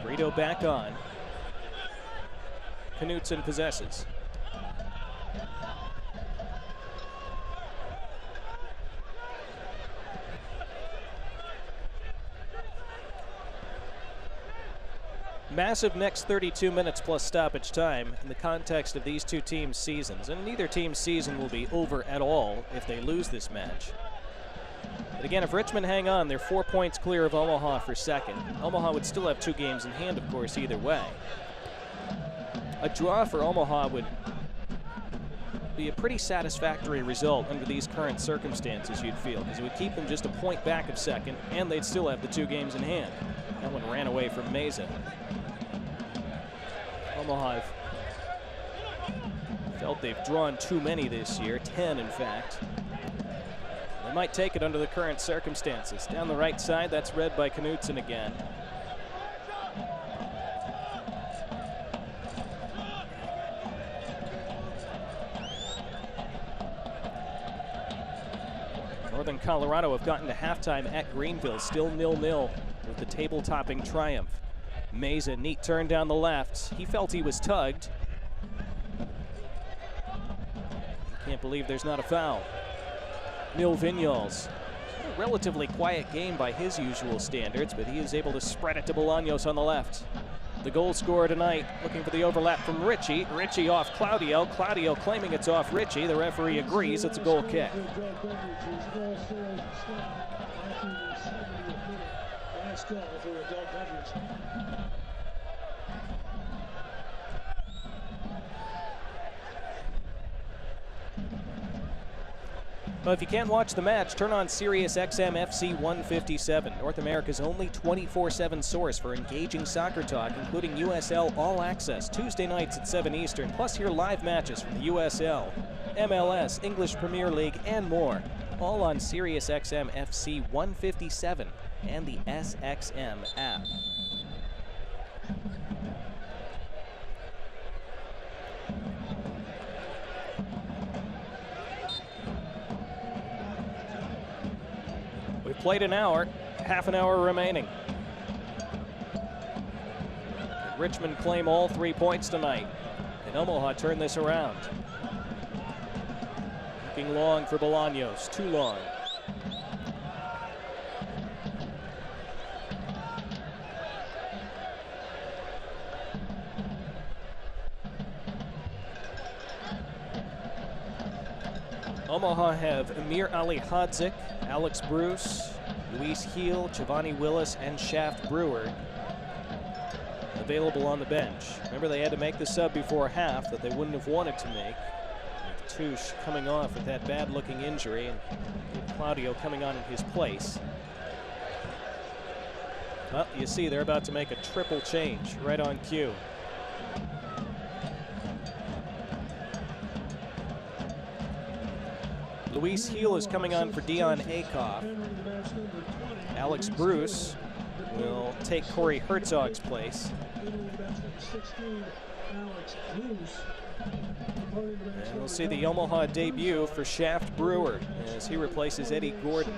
Brito back on. Knutson possesses. Massive next 32 minutes plus stoppage time in the context of these two teams' seasons, and neither team's season will be over at all if they lose this match. But again, if Richmond hang on, they're 4 points clear of Omaha for second. Omaha would still have 2 games in hand, of course, either way. A draw for Omaha would be a pretty satisfactory result under these current circumstances, you'd feel, because it would keep them just a point back of second, and they'd still have the 2 games in hand. That one ran away from Meza. Omaha felt they've drawn too many this year, 10 in fact. They might take it under the current circumstances. Down the right side, that's read by Knutson again. Northern Colorado have gotten to halftime at Greenville, still 0-0 with the table-topping triumph. Meza, neat turn down the left. He felt he was tugged. Can't believe there's not a foul. Neil Vignoles, a relatively quiet game by his usual standards, but he is able to spread it to Bolanos on the left. The goal scorer tonight, looking for the overlap from Ritchie. Ritchie off Claudio. Claudio claiming it's off Ritchie. The referee agrees it's a goal kick. Well, if you can't watch the match, turn on Sirius XM FC 157, North America's only 24/7 source for engaging soccer talk, including USL All Access, Tuesday nights at 7 Eastern, plus hear live matches from the USL, MLS, English Premier League, and more, all on Sirius XM FC 157 and the SXM app. We've played an hour, half an hour remaining. Richmond claim all 3 points tonight. Can Omaha turn this around? Looking long for Bolanos, too long. Omaha have Amir Ali Hadzik, Alex Bruce, Luis Heel, Giovanni Willis, and Shaft Brewer available on the bench. Remember, they had to make the sub before half that they wouldn't have wanted to make. Touche coming off with that bad-looking injury, and Claudio coming on in his place. Well, you see they're about to make a triple change right on cue. Luis Heel is coming on for Dion Akoff. Alex Bruce will take Corey Herzog's place. And we'll see the Omaha debut for Shaft Brewer as he replaces Eddie Gordon.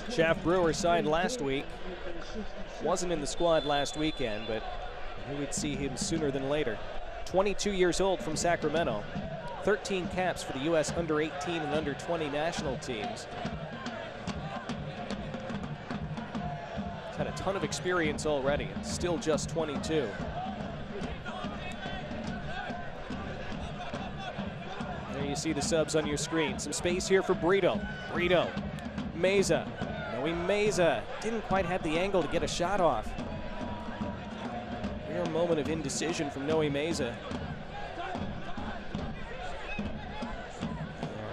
Shaft Brewer signed last week. Wasn't in the squad last weekend, but we would see him sooner than later. 22 years old from Sacramento. 13 caps for the U.S. under-18 and under-20 national teams. He's had a ton of experience already and still just 22. There you see the subs on your screen. Some space here for Brito. Brito. Meza. Noe Meza didn't quite have the angle to get a shot off. Real moment of indecision from Noe Meza.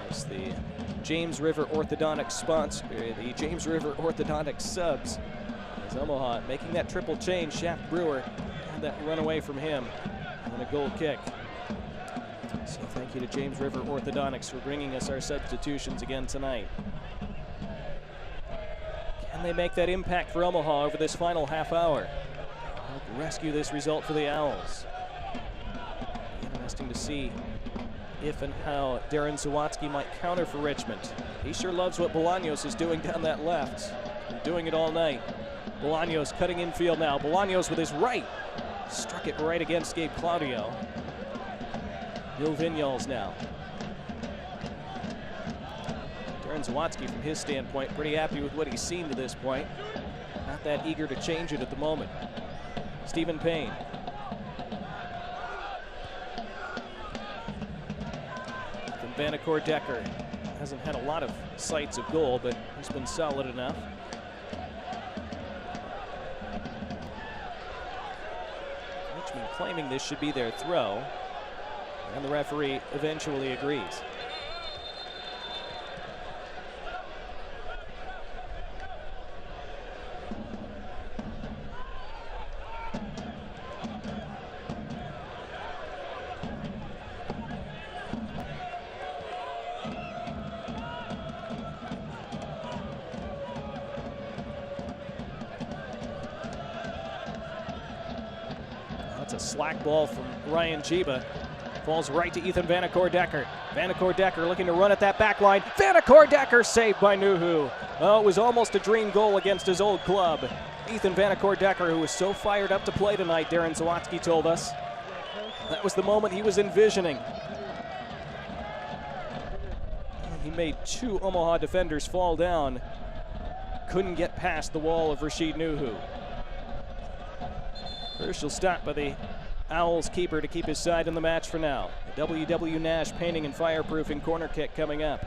There's the James River Orthodontics sponsor, the James River Orthodontics subs. As Omaha making that triple change. Shaft Brewer had that run away from him on a goal kick. So thank you to James River Orthodontics for bringing us our substitutions again tonight. Can they make that impact for Omaha over this final half hour? Help rescue this result for the Owls. Interesting to see if and how Darren Zawatsky might counter for Richmond. He sure loves what Bolanos is doing down that left. Been doing it all night. Bolanos cutting infield now. Bolanos with his right. Struck it right against Gabe Claudio. Will Vignoles now. Darren Zawatsky, from his standpoint, pretty happy with what he's seen to this point. Not that eager to change it at the moment. Stephen Payne. Then Vanacore Decker hasn't had a lot of sights of goal, but he's been solid enough. Richmond claiming this should be their throw, and the referee eventually agrees. Slack ball from Ryan Jiba. Falls right to Ethan Vanacore Decker. Vanacore Decker looking to run at that back line. Vanacore Decker saved by Nuhu. Oh, it was almost a dream goal against his old club. Ethan Vanacore Decker, who was so fired up to play tonight, Darren Zawatsky told us. That was the moment he was envisioning. He made two Omaha defenders fall down. Couldn't get past the wall of Rashid Nuhu. Crucial stop by the Owls keeper to keep his side in the match for now. A W.W. Nash painting and fireproofing corner kick coming up.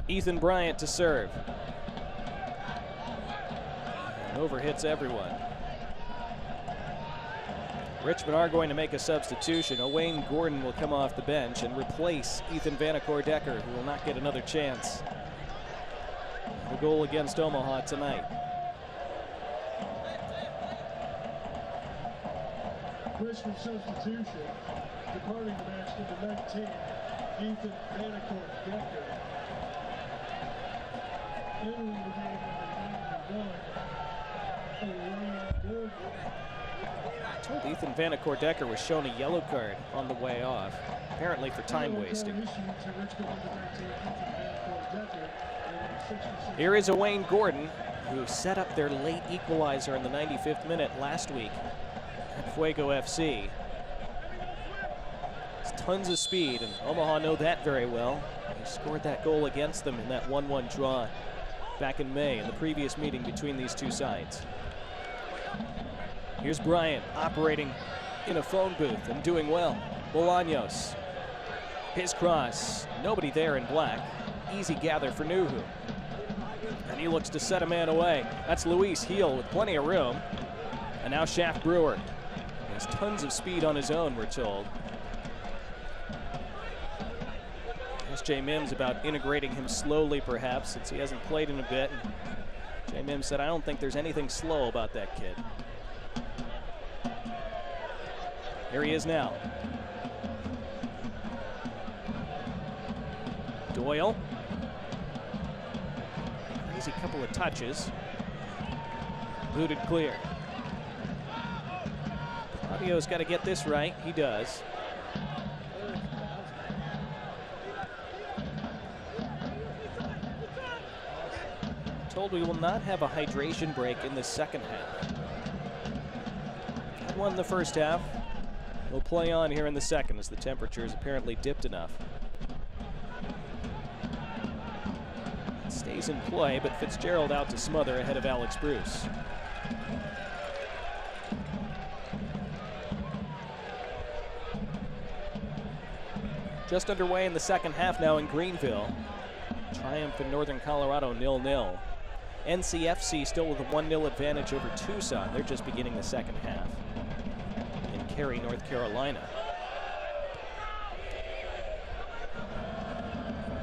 Ethan Bryant to serve. And overhits everyone. Richmond are going to make a substitution. Owain Gordon will come off the bench and replace Ethan Vanacore Decker, who will not get another chance. The goal against Omaha tonight. Richmond substitution, departing the match number 19, Ethan Vanacore Decker. Entering the game number 91, Owain Gordon. I told Ethan Vanacore Decker was shown a yellow card on the way off, apparently for time wasting. Here is Owain Gordon, who set up their late equalizer in the 95th minute last week at Fuego FC. It's tons of speed, and Omaha know that very well. They scored that goal against them in that 1-1 draw back in May in the previous meeting between these two sides. Here's Bryant operating in a phone booth and doing well. Bolanos. His cross, nobody there in black. Easy gather for Nuhu. And he looks to set a man away. That's Luis Heel with plenty of room. And now Shaft Brewer. He has tons of speed on his own, we're told. Jay Mims about integrating him slowly, perhaps, since he hasn't played in a bit. Jay Mims said, I don't think there's anything slow about that kid. Here he is now. Doyle. Easy couple of touches. Booted clear. Claudio's got to get this right. He does. Told we will not have a hydration break in the second half. Had one in the first half. We'll play on here in the second as the temperatures apparently dipped enough. It stays in play, but Fitzgerald out to smother ahead of Alex Bruce. Just underway in the second half now in Greenville. Triumph in Northern Colorado 0-0. NCFC still with a 1-0 advantage over Tucson. They're just beginning the second half in Cary, North Carolina.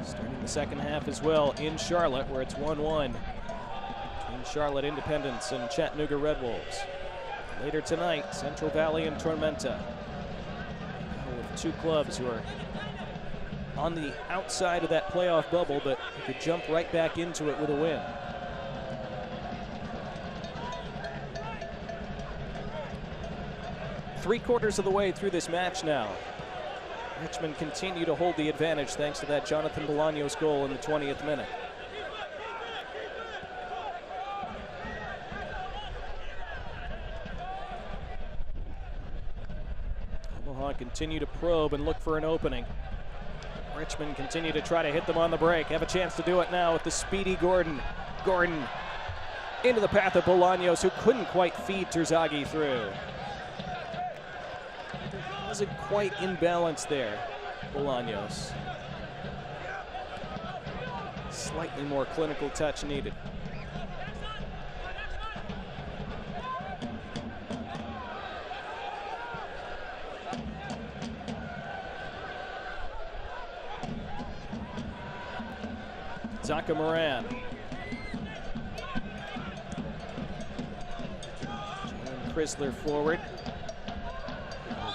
Starting the second half as well in Charlotte, where it's 1-1 between Charlotte Independence and Chattanooga Red Wolves. Later tonight, Central Valley and Tormenta. With two clubs who are on the outside of that playoff bubble, but who could jump right back into it with a win. Three-quarters of the way through this match now. Richmond continue to hold the advantage thanks to that Jonathan Bolanos goal in the 20th minute. Omaha continue to probe and look for an opening. Richmond continue to try to hit them on the break. Have a chance to do it now with the speedy Gordon. Gordon into the path of Bolanos, who couldn't quite feed Terzagi through. Wasn't quite in balance there, Bolanos. Slightly more clinical touch needed. Zaka Moran. Jalen Chrysler forward.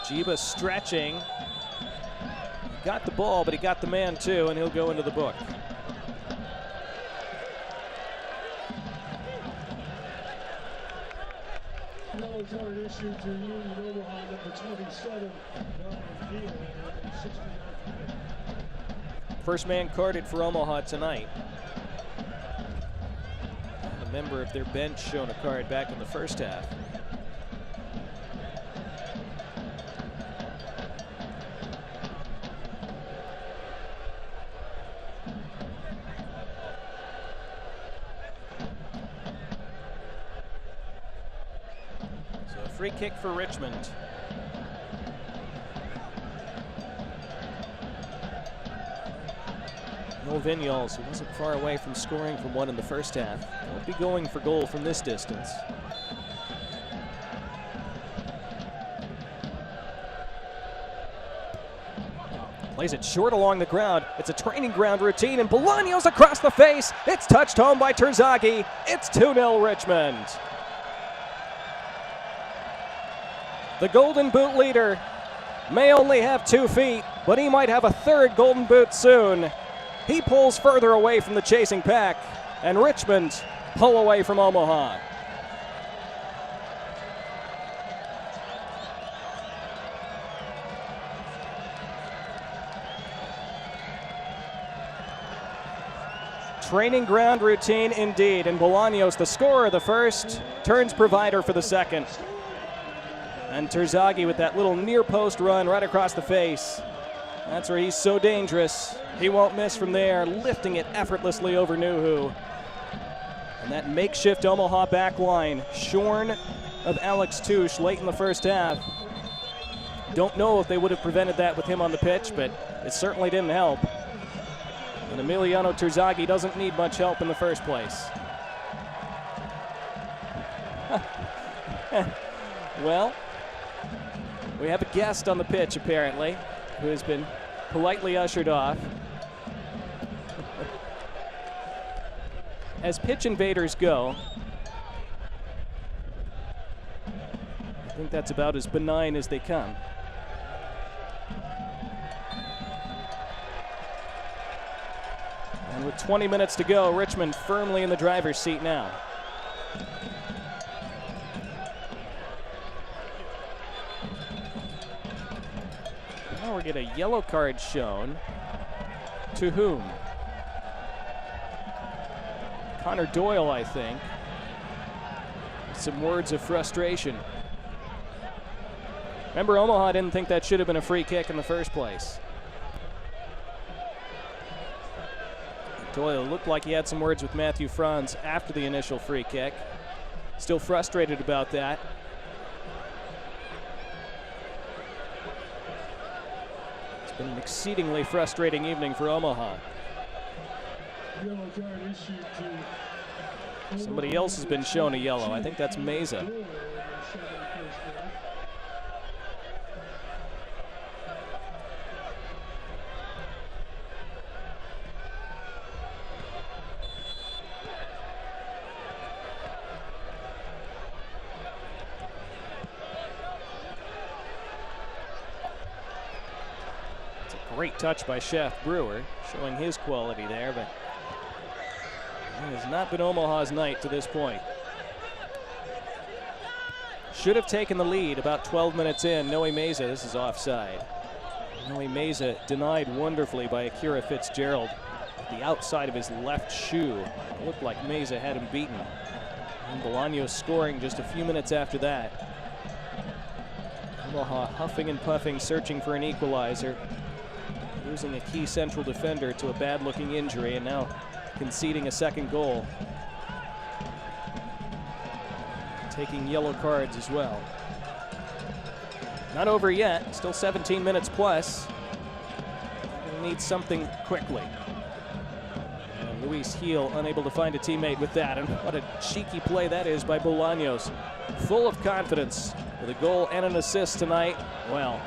Jiba stretching. He got the ball, but he got the man too, and he'll go into the book. Yellow card issued to Union Omaha, number 27, Neal, 69. First man carded for Omaha tonight. A member of their bench shown a card back in the first half. So a free kick for Richmond. Noel Vignoles, who wasn't far away from scoring from one in the first half, won't be going for goal from this distance. Plays it short along the ground. It's a training ground routine, and Bolanos across the face. It's touched home by Terzagi. It's 2-0 Richmond. The Golden Boot leader may only have 2 feet, but he might have a third Golden Boot soon. He pulls further away from the chasing pack, and Richmond pull away from Omaha. Training ground routine indeed, and Bolanos, the scorer of the first, turns provider for the second. And Terzagi with that little near post run right across the face. That's where he's so dangerous. He won't miss from there, lifting it effortlessly over Nuhu. And that makeshift Omaha back line, shorn of Alex Touche late in the first half, Don't know if they would have prevented that with him on the pitch, but it certainly didn't help. And Emiliano Terzagi doesn't need much help in the first place. Well, we have a guest on the pitch, apparently, who has been politely ushered off. As pitch invaders go, I think that's about as benign as they come. And with 20 minutes to go, Richmond firmly in the driver's seat now. Now we're getting a yellow card shown. To whom? Connor Doyle, I think. Some words of frustration. Remember, Omaha didn't think that should have been a free kick in the first place. Doyle looked like he had some words with Matthew Franz after the initial free kick. Still frustrated about that. It's been an exceedingly frustrating evening for Omaha. Yellow card issued to Somebody else has been shown a yellow. I think that's Meza. It's a great touch by Chef Brewer, showing his quality there, but it has not been Omaha's night to this point. Should have taken the lead about 12 minutes in. Noe Meza, this is offside. Noe Meza denied wonderfully by Akira Fitzgerald. The outside of his left shoe. It looked like Meza had him beaten. And Bolanos scoring just a few minutes after that. Omaha huffing and puffing, searching for an equalizer. Losing a key central defender to a bad-looking injury, and now conceding a second goal. Taking yellow cards as well. Not over yet, still 17 minutes plus. We'll need something quickly. And Luis Heel unable to find a teammate with that, and what a cheeky play that is by Bolanos. Full of confidence with a goal and an assist tonight. Well,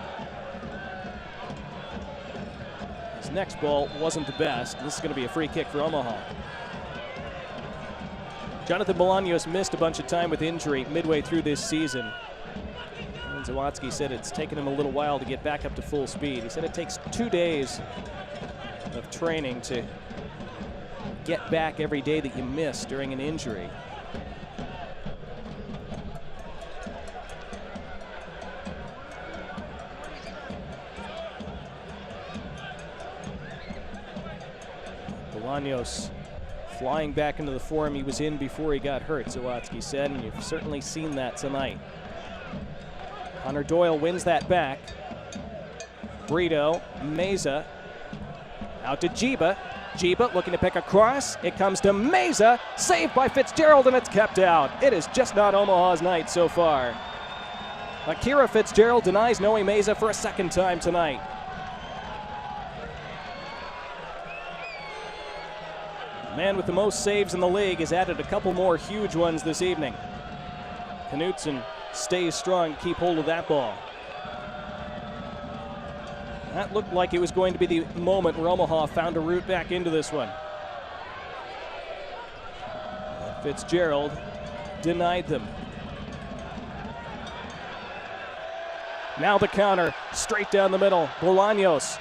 his next ball wasn't the best. This is going to be a free kick for Omaha. Jonathan Bolanos missed a bunch of time with injury midway through this season. And Zawadzki said it's taken him a little while to get back up to full speed. He said it takes 2 days of training to get back every day that you miss during an injury. Bolanos flying back into the form he was in before he got hurt, Zawadzki said, and you've certainly seen that tonight. Connor Doyle wins that back. Brito, Meza, out to Jiba. Jiba looking to pick a cross. It comes to Meza, saved by Fitzgerald, and it's kept out. It is just not Omaha's night so far. Akira Fitzgerald denies Noe Meza for a second time tonight. The man with the most saves in the league has added a couple more huge ones this evening. Knutson stays strong to keep hold of that ball. That looked like it was going to be the moment where Omaha found a route back into this one. Fitzgerald denied them. Now the counter, straight down the middle. Bolanos.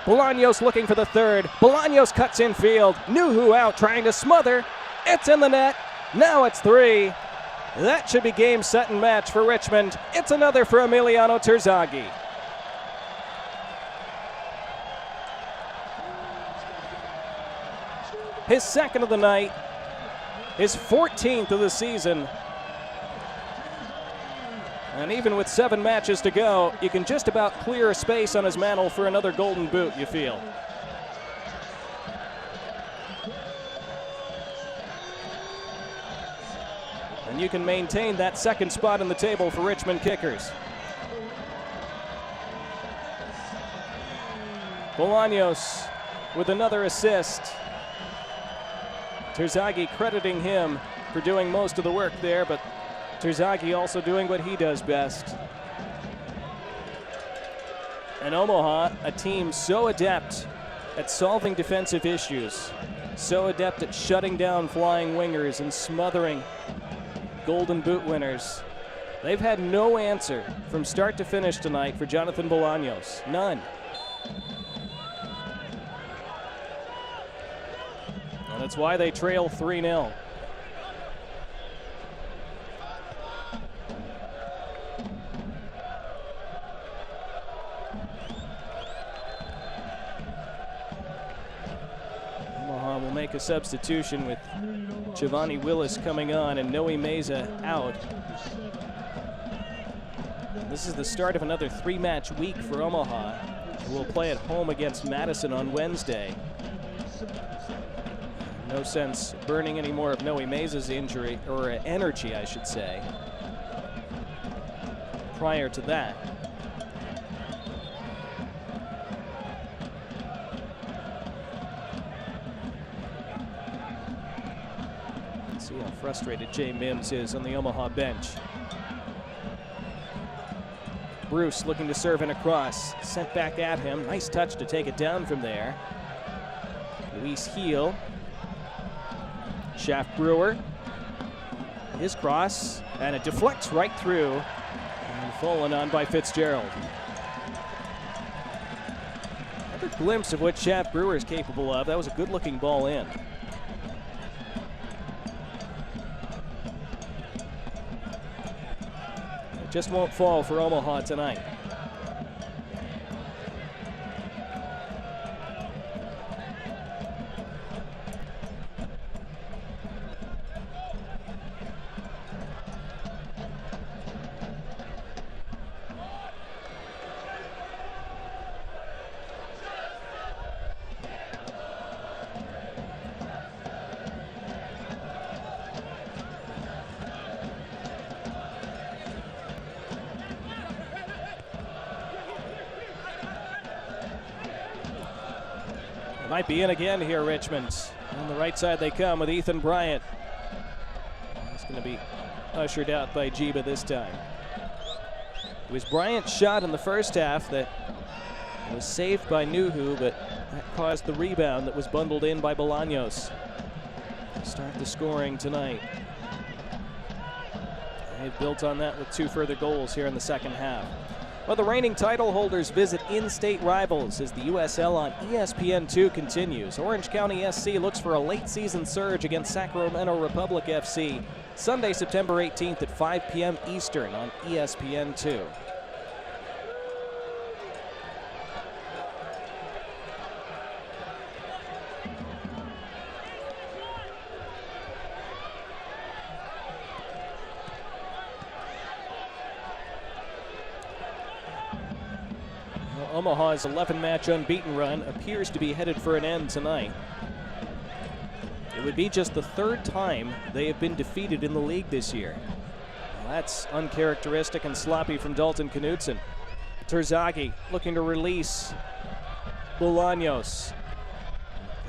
Bolanos looking for the third. Bolanos cuts in field. Nuhu out trying to smother. It's in the net. Now it's 3. That should be game, set, and match for Richmond. It's another for Emiliano Terzagi. His second of the night. His 14th of the season. And even with 7 matches to go, you can just about clear a space on his mantle for another golden boot, you feel. And you can maintain that second spot in the table for Richmond kickers. Bolanos with another assist. Terzagi crediting him for doing most of the work there, but Terzagi also doing what he does best. And Omaha, a team so adept at solving defensive issues, so adept at shutting down flying wingers and smothering Golden Boot winners. They've had no answer from start to finish tonight for Jonathan Bolanos. None. And that's why they trail 3-0. Omaha will make a substitution with Giovanni Willis coming on and Noe Meza out. This is the start of another 3-match week for Omaha, who will play at home against Madison on Wednesday. No sense burning any more of Noe Meza's injury, or energy, I should say, prior to that. Let's see how frustrated Jay Mims is on the Omaha bench. Bruce looking to serve in a cross, sent back at him. Nice touch to take it down from there. Luis Heel. Shaft Brewer. His cross, and it deflects right through, and fallen on by Fitzgerald. Another glimpse of what Shaft Brewer is capable of. That was a good-looking ball in. Just won't fall for Omaha tonight. Might be in again here, Richmond. On the right side they come with Ethan Bryant. He's going to be ushered out by Jiba this time. It was Bryant's shot in the first half that was saved by Nuhu, but that caused the rebound that was bundled in by Bolanos to start the scoring tonight. They've built on that with 2 further goals here in the second half. Well, the reigning title holders visit in-state rivals as the USL on ESPN2 continues. Orange County SC looks for a late-season surge against Sacramento Republic FC Sunday, September 18th at 5 p.m. Eastern on ESPN2. Omaha's 11-match unbeaten run appears to be headed for an end tonight. It would be just the 3rd time they have been defeated in the league this year. Well, that's uncharacteristic and sloppy from Dalton Knutson. Terzagi looking to release Bolanos.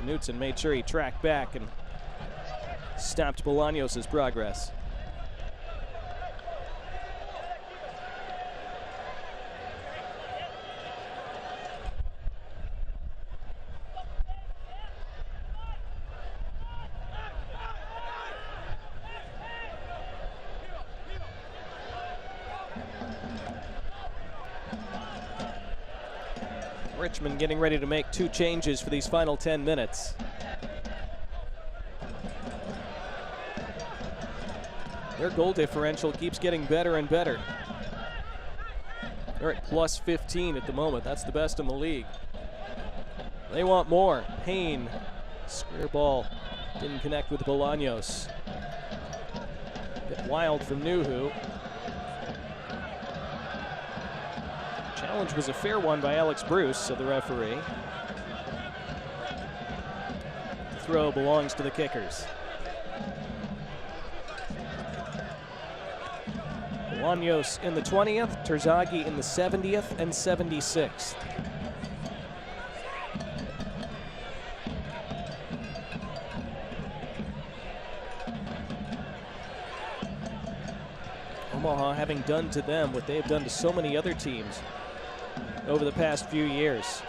Knutson made sure he tracked back and stopped Bolanos' progress. Richmond getting ready to make 2 changes for these final 10 minutes. Their goal differential keeps getting better and better. They're at plus 15 at the moment. That's the best in the league. They want more. Payne, square ball, didn't connect with Bolanos. Bit wild from Nuhu. Challenge was a fair one by Alex Bruce, said the referee. The throw belongs to the kickers. Bolanos in the 20th, Terzagi in the 70th and 76th. Omaha having done to them what they've done to so many other teams over the past few years.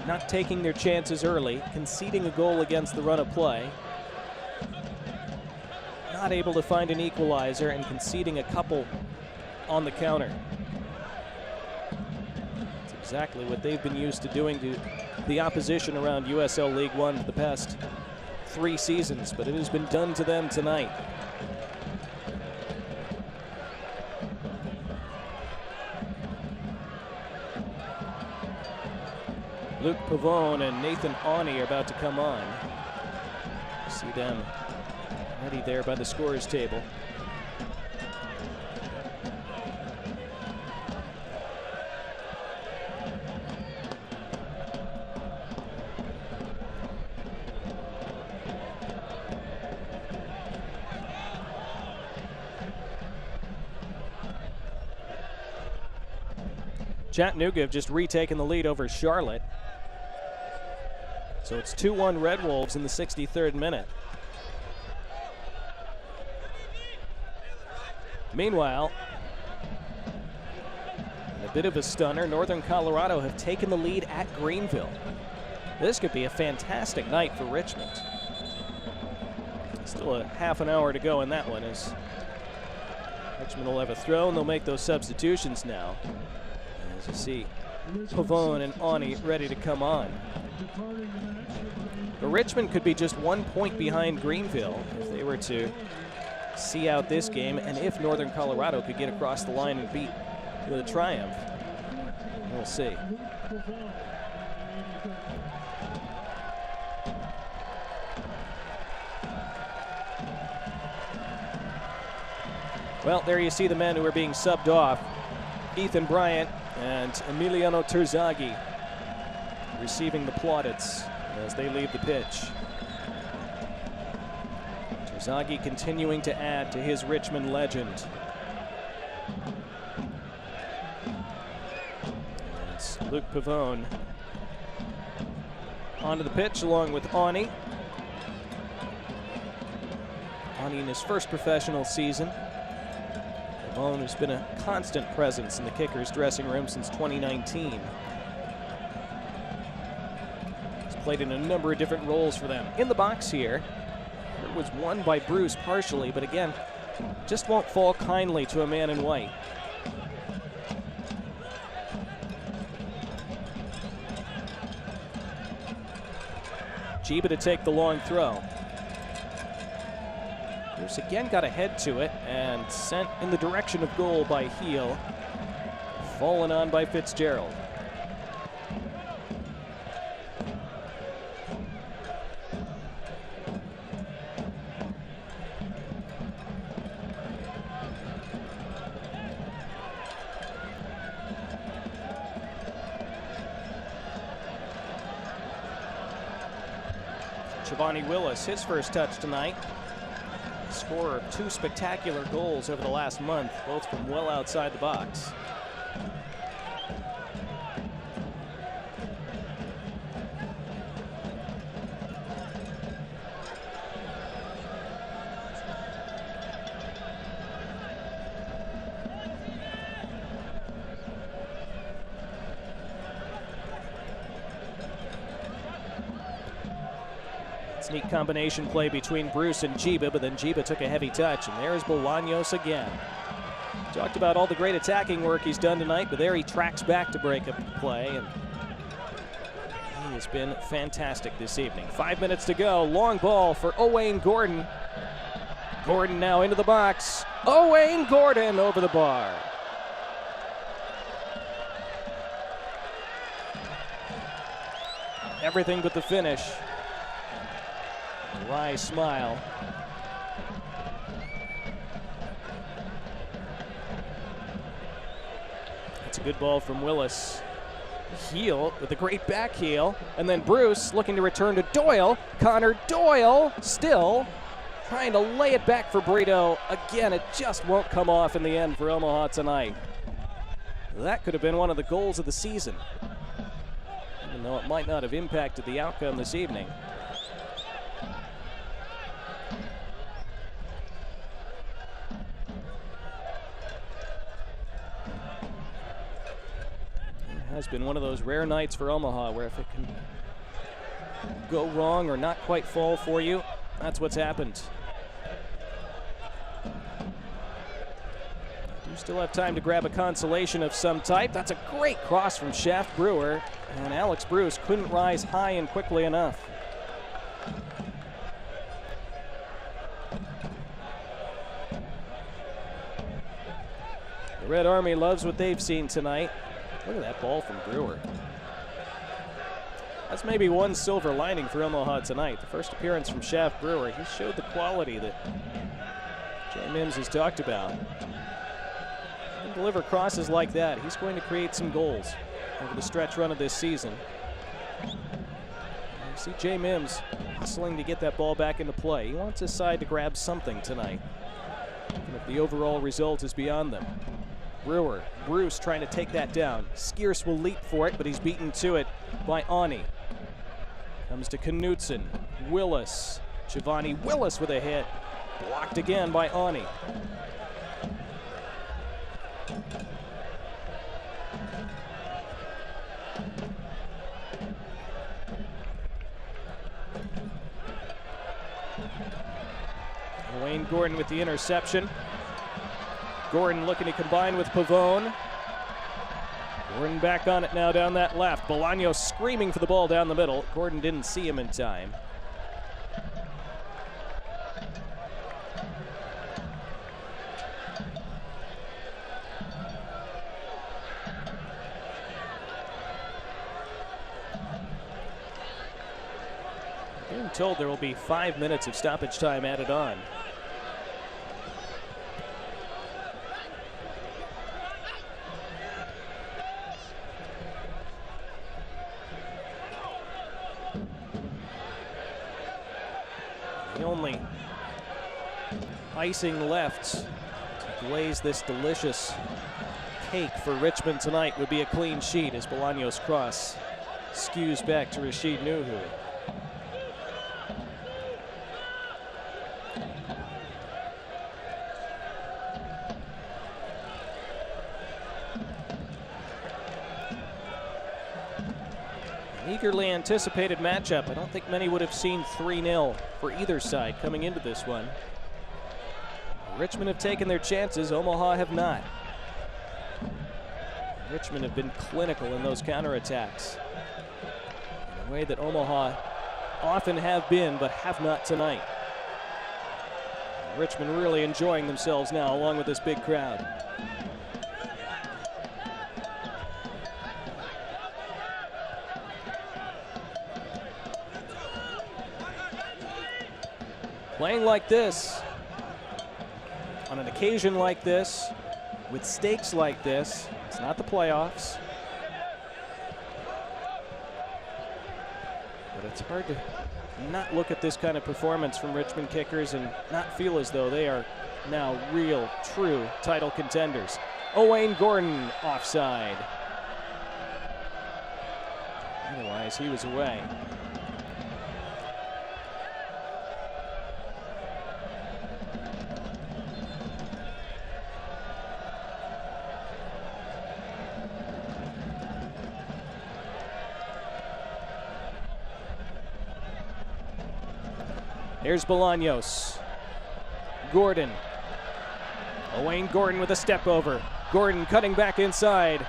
Not taking their chances early, conceding a goal against the run of play, not able to find an equalizer, and conceding a couple on the counter. It's exactly what they've been used to doing to the opposition around USL League One for the past 3 seasons, but it has been done to them tonight. Luke Pavone and Nathan Awney are about to come on. See them ready there by the scorer's table. Chattanooga have just retaken the lead over Charlotte. So it's 2-1 Red Wolves in the 63rd minute. Meanwhile, in a bit of a stunner, Northern Colorado have taken the lead at Greenville. This could be a fantastic night for Richmond. Still a half an hour to go in that one, as Richmond will have a throw, and they'll make those substitutions now. As you see, Pavone and Awney ready to come on. But Richmond could be just 1 point behind Greenville if they were to see out this game, and if Northern Colorado could get across the line and beat with a triumph. We'll see. Well, there you see the men who are being subbed off. Ethan Bryant and Emiliano Terzagi receiving the plaudits as they leave the pitch. Terzagi continuing to add to his Richmond legend. It's Luke Pavone onto the pitch along with Awney. Awney in his first professional season. Pavone has been a constant presence in the Kickers dressing room since 2019. Played in a number of different roles for them. In the box here, it was won by Bruce partially, but again, just won't fall kindly to a man in white. Jiba to take the long throw. Bruce again got a head to it and sent in the direction of goal by Heel. Fallen on by Fitzgerald. Chivani Willis, his first touch tonight. Scorer of 2 spectacular goals over the last month, both from well outside the box. Neat combination play between Bruce and Jiba, but then Jiba took a heavy touch, and there's Bolanos again. Talked about all the great attacking work he's done tonight, but there he tracks back to break up the play, and he has been fantastic this evening. 5 minutes to go. Long ball for Owain Gordon. Gordon now into the box. Owain Gordon over the bar. Everything but the finish. Wry smile. That's a good ball from Willis. Heel with a great back heel. And then Bruce looking to return to Doyle. Connor Doyle still trying to lay it back for Brito. Again, it just won't come off in the end for Omaha tonight. That could have been one of the goals of the season, even though it might not have impacted the outcome this evening. Has been one of those rare nights for Omaha where if it can go wrong or not quite fall for you, that's what's happened. You still have time to grab a consolation of some type. That's a great cross from Shaft Brewer, and Alex Bruce couldn't rise high and quickly enough. The Red Army loves what they've seen tonight. Look at that ball from Brewer. That's maybe one silver lining for Omaha tonight. The first appearance from Shaft Brewer, he showed the quality that Jay Mims has talked about. He can deliver crosses like that. He's going to create some goals over the stretch run of this season. You see Jay Mims hustling to get that ball back into play. He wants his side to grab something tonight, even if the overall result is beyond them. Brewer, Bruce trying to take that down. Skierce will leap for it, but he's beaten to it by Ani. Comes to Knutson, Willis. Giovanni Willis with a hit. Blocked again by Ani. Wayne Gordon with the interception. Gordon looking to combine with Pavone. Gordon back on it now down that left. Bolanos screaming for the ball down the middle. Gordon didn't see him in time. Being told there will be 5 minutes of stoppage time added on. The only icing left to glaze this delicious cake for Richmond tonight would be a clean sheet as Bolaños' cross skews back to Rashid Nuhu. Eagerly anticipated matchup. I don't think many would have seen 3-0 for either side coming into this one. Richmond have taken their chances, Omaha have not. Richmond have been clinical in those counterattacks in a way that Omaha often have been, but have not tonight. Richmond really enjoying themselves now along with this big crowd. Playing like this, on an occasion like this, with stakes like this, it's not the playoffs. But it's hard to not look at this kind of performance from Richmond kickers and not feel as though they are now real, true title contenders. Owain Gordon offside. Otherwise, he was away. Here's Bolaños. Gordon. Owain Gordon with a step over. Gordon cutting back inside.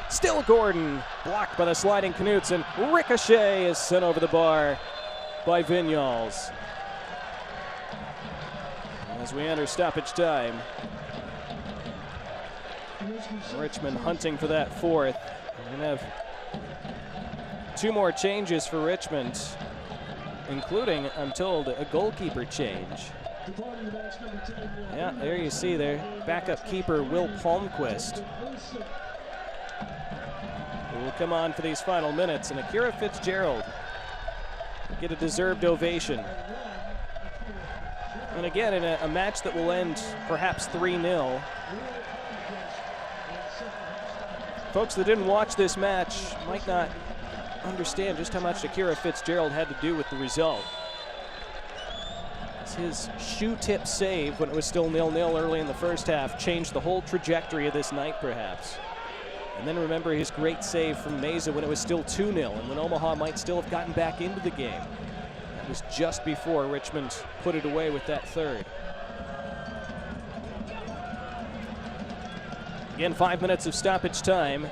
Still Gordon. Blocked by the sliding Knutson. Ricochet is sent over the bar by Vinyals. As we enter stoppage time. Richmond hunting for that fourth. We're going to have 2 more changes for Richmond, including, I'm told, a goalkeeper change. Yeah, there you see their backup keeper, Will Palmquist, who will come on for these final minutes, and Akira Fitzgerald will get a deserved ovation. And again, in a match that will end perhaps 3-0. Folks that didn't watch this match might not understand just how much Akira Fitzgerald had to do with the result. As his shoe tip save when it was still 0-0 early in the first half changed the whole trajectory of this night, perhaps. And then remember his great save from Meza when it was still 2-0 and when Omaha might still have gotten back into the game. That was just before Richmond put it away with that third. Again, 5 minutes of stoppage time.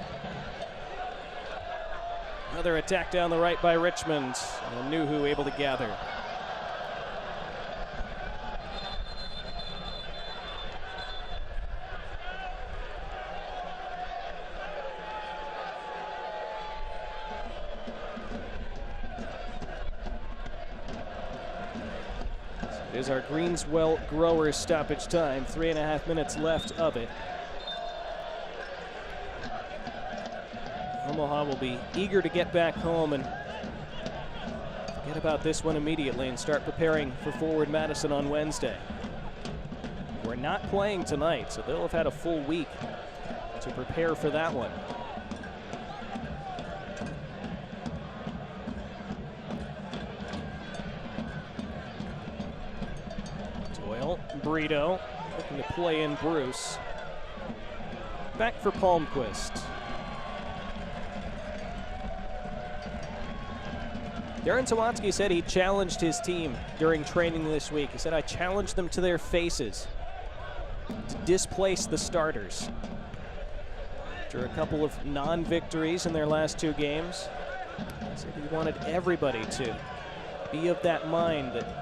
Another attack down the right by Richmond. And Nuhu able to gather. Is our Greenswell Growers stoppage time. 3.5 minutes left of it. Omaha will be eager to get back home and forget about this one immediately and start preparing for Forward Madison on Wednesday. We're not playing tonight, so they'll have had a full week to prepare for that one. Brito looking to play in Bruce. Back for Palmquist. Darren Sawatsky said he challenged his team during training this week. He said, I challenged them to their faces to displace the starters. After a couple of non-victories in their last 2 games, he said he wanted everybody to be of that mind that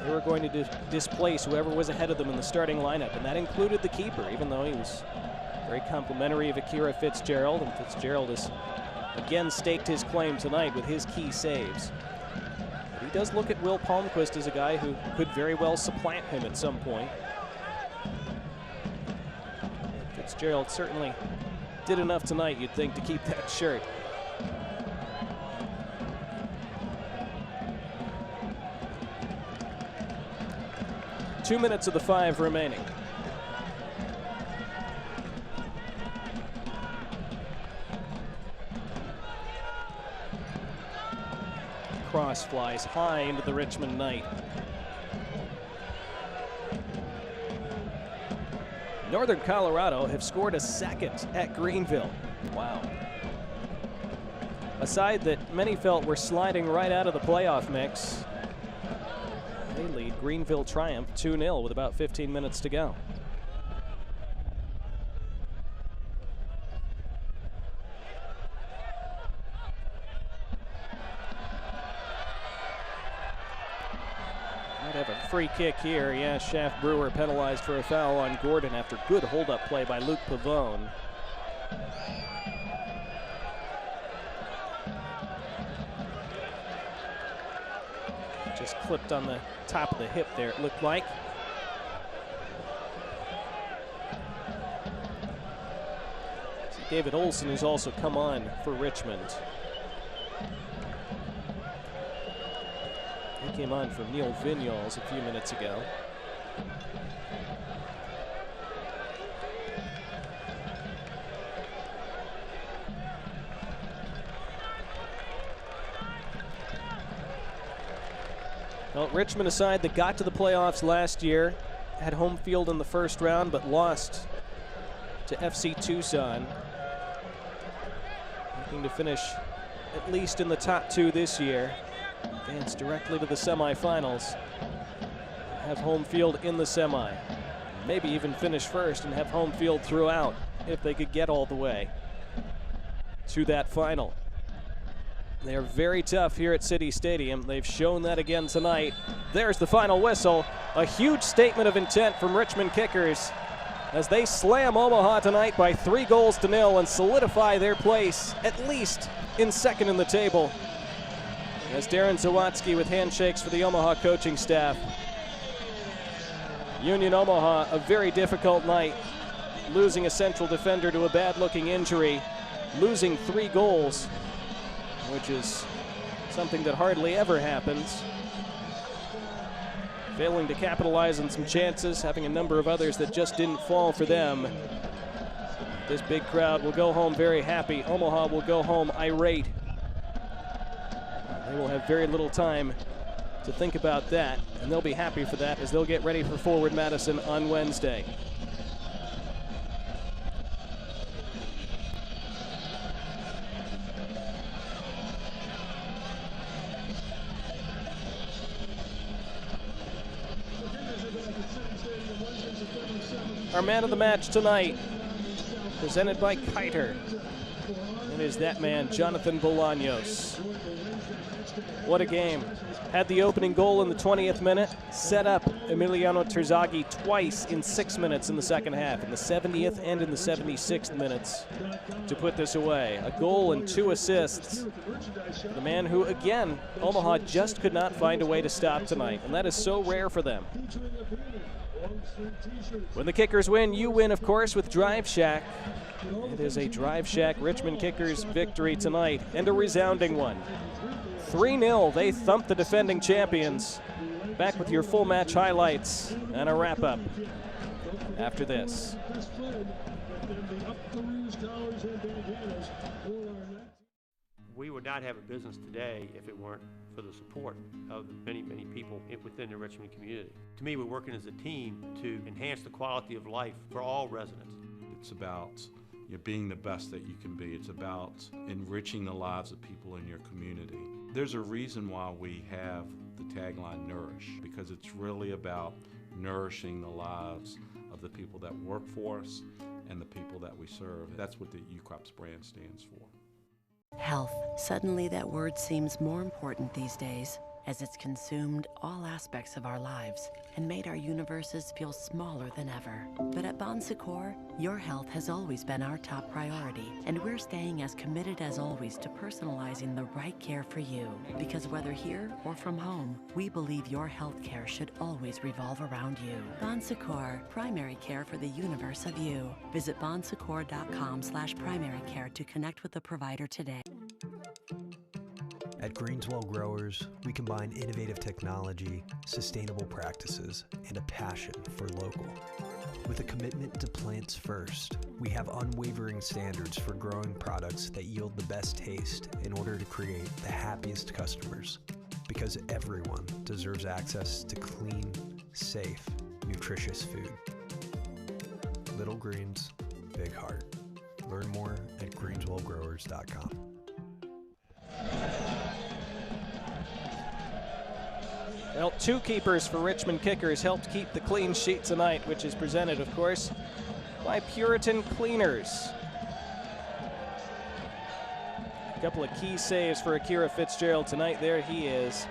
they were going to displace whoever was ahead of them in the starting lineup, and that included the keeper, even though he was very complimentary of Akira Fitzgerald, and Fitzgerald has again staked his claim tonight with his key saves. But he does look at Will Palmquist as a guy who could very well supplant him at some point. Fitzgerald certainly did enough tonight, you'd think, to keep that shirt. Two minutes of the 5 remaining. Cross flies high into the Richmond night. Northern Colorado have scored a second at Greenville. Wow. A side that many felt were sliding right out of the playoff mix. They lead Greenville Triumph 2-0 with about 15 minutes to go. Might have a free kick here. Yeah, Schaff Brewer penalized for a foul on Gordon after good hold-up play by Luke Pavone. Just clipped on the top of the hip there, it looked like. David Olson, who's also come on for Richmond. He came on for Neil Vignoles a few minutes ago. Well, Richmond, a side that got to the playoffs last year, had home field in the first round, but lost to FC Tucson. Looking to finish at least in the top 2 this year. Advance directly to the semifinals. Have home field in the semi. Maybe even finish first and have home field throughout if they could get all the way to that final. They are very tough here at City Stadium. They've shown that again tonight. There's the final whistle. A huge statement of intent from Richmond Kickers as they slam Omaha tonight by 3-0 and solidify their place at least in second in the table. As Darren Sawatsky with handshakes for the Omaha coaching staff. Union Omaha, a very difficult night, losing a central defender to a bad-looking injury, losing 3 goals, which is something that hardly ever happens. Failing to capitalize on some chances, having a number of others that just didn't fall for them. This big crowd will go home very happy. Omaha will go home irate. They will have very little time to think about that, and they'll be happy for that as they'll get ready for Forward Madison on Wednesday. our man of the match tonight, presented by Kiter. It is that man, Jonathan Bolanos. What a game. Had the opening goal in the 20th minute, set up Emiliano Terzagi twice in 6 minutes in the second half, in the 70th and in the 76th minutes, to put this away. A goal and 2 assists. The man who, again, Omaha just could not find a way to stop tonight, and that is so rare for them. When the Kickers win, you win, of course, with Drive Shack. It is a Drive Shack Richmond Kickers victory tonight, and a resounding one. 3-0, they thumped the defending champions. Back with your full match highlights and a wrap-up after this. We would not have a business today if it weren't for the support of the many, many people within the Richmond community. To me, we're working as a team to enhance the quality of life for all residents. It's about being the best that you can be. It's about enriching the lives of people in your community. There's a reason why we have the tagline Nourish, because it's really about nourishing the lives of the people that work for us and the people that we serve. That's what the UCrops brand stands for. Health. Suddenly that word seems more important these days, as it's consumed all aspects of our lives and made our universes feel smaller than ever. But at Bon Secours, your health has always been our top priority, and we're staying as committed as always to personalizing the right care for you. Because whether here or from home, we believe your health care should always revolve around you. Bon Secours, primary care for the universe of you. Visit bonsecours.com/primary care to connect with a provider today. At Greenswell Growers, we combine innovative technology, sustainable practices, and a passion for local. With a commitment to plants first, we have unwavering standards for growing products that yield the best taste in order to create the happiest customers. Because everyone deserves access to clean, safe, nutritious food. Little Greens, Big Heart. Learn more at greenswellgrowers.com. Well, 2 keepers for Richmond Kickers helped keep the clean sheet tonight, which is presented, of course, by Puritan Cleaners. A couple of key saves for Akira Fitzgerald tonight. There he is.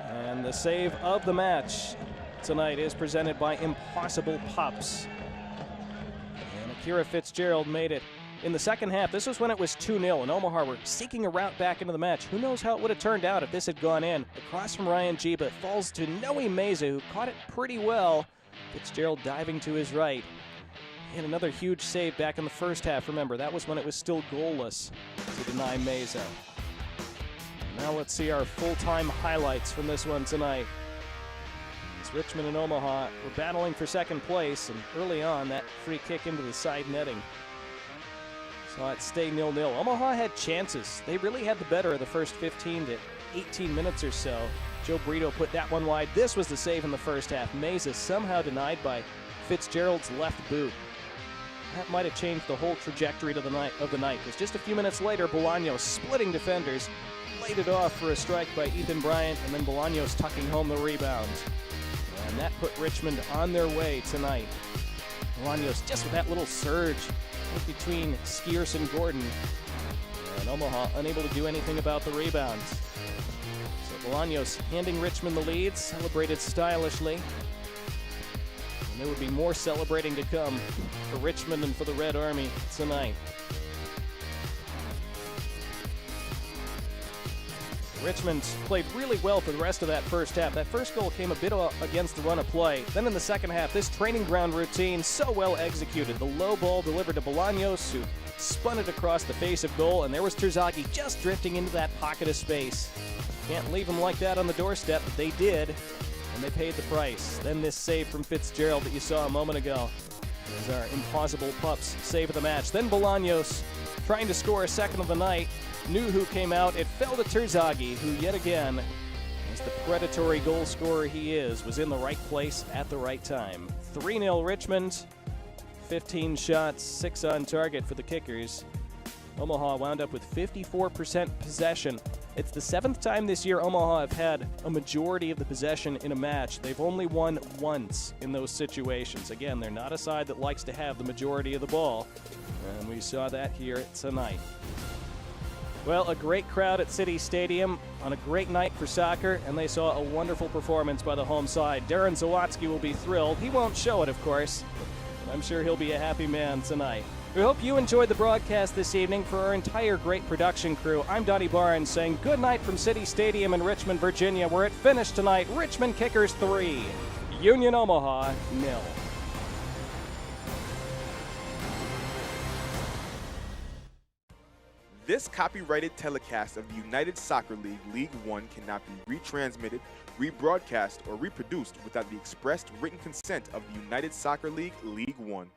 And the save of the match tonight is presented by Impossible Pups. And Akira Fitzgerald made it in the second half. This was when it was 2-0, and Omaha were seeking a route back into the match. Who knows how it would have turned out if this had gone in. Across from Ryan G, but falls to Noe Meza, who caught it pretty well. Fitzgerald diving to his right. And another huge save back in the first half. Remember, that was when it was still goalless to deny Meza. Now let's see our full-time highlights from this one tonight. As Richmond and Omaha were battling for second place, and early on, that free kick into the side netting saw it stay 0-0. Omaha had chances. They really had the better of the first 15 to 18 minutes or so. Joe Brito put that one wide. This was the save in the first half. Meza somehow denied by Fitzgerald's left boot. That might have changed the whole trajectory of the night, because just a few minutes later, Bolanos, splitting defenders, laid it off for a strike by Ethan Bryant, and then Bolanos tucking home the rebound. And that put Richmond on their way tonight. Bolanos just with that little surge between Skiers and Gordon, and Omaha unable to do anything about the rebounds. So Bolanos handing Richmond the lead, celebrated stylishly. And there would be more celebrating to come for Richmond and for the Red Army tonight. Richmond played really well for the rest of that first half. That first goal came a bit against the run of play. Then in the second half, this training ground routine so well executed. The low ball delivered to Bolanos, who spun it across the face of goal, and there was Terzagi just drifting into that pocket of space. Can't leave him like that on the doorstep, but they did, and they paid the price. Then this save from Fitzgerald that you saw a moment ago. There's our Impossible Pups save of the match. Then Bolanos trying to score a second of the night. Knew who came out. It fell to Terzagi, who yet again, as the predatory goal scorer he is, was in the right place at the right time. 3-0 Richmond, 15 shots, 6 on target for the Kickers. Omaha wound up with 54% possession It's the 7th time this year Omaha have had a majority of the possession in a match. They've only won once in those situations. Again, they're not a side that likes to have the majority of the ball, and we saw that here tonight. Well, a great crowd at City Stadium on a great night for soccer, and they saw a wonderful performance by the home side. Darren Zawatsky will be thrilled. He won't show it, of course, but I'm sure he'll be a happy man tonight. We hope you enjoyed the broadcast this evening. For our entire great production crew, I'm Donnie Barnes saying good night from City Stadium in Richmond, Virginia, where it finished tonight. Richmond Kickers 3, Union Omaha 0. This copyrighted telecast of the United Soccer League League One cannot be retransmitted, rebroadcast, or reproduced without the expressed written consent of the United Soccer League League One.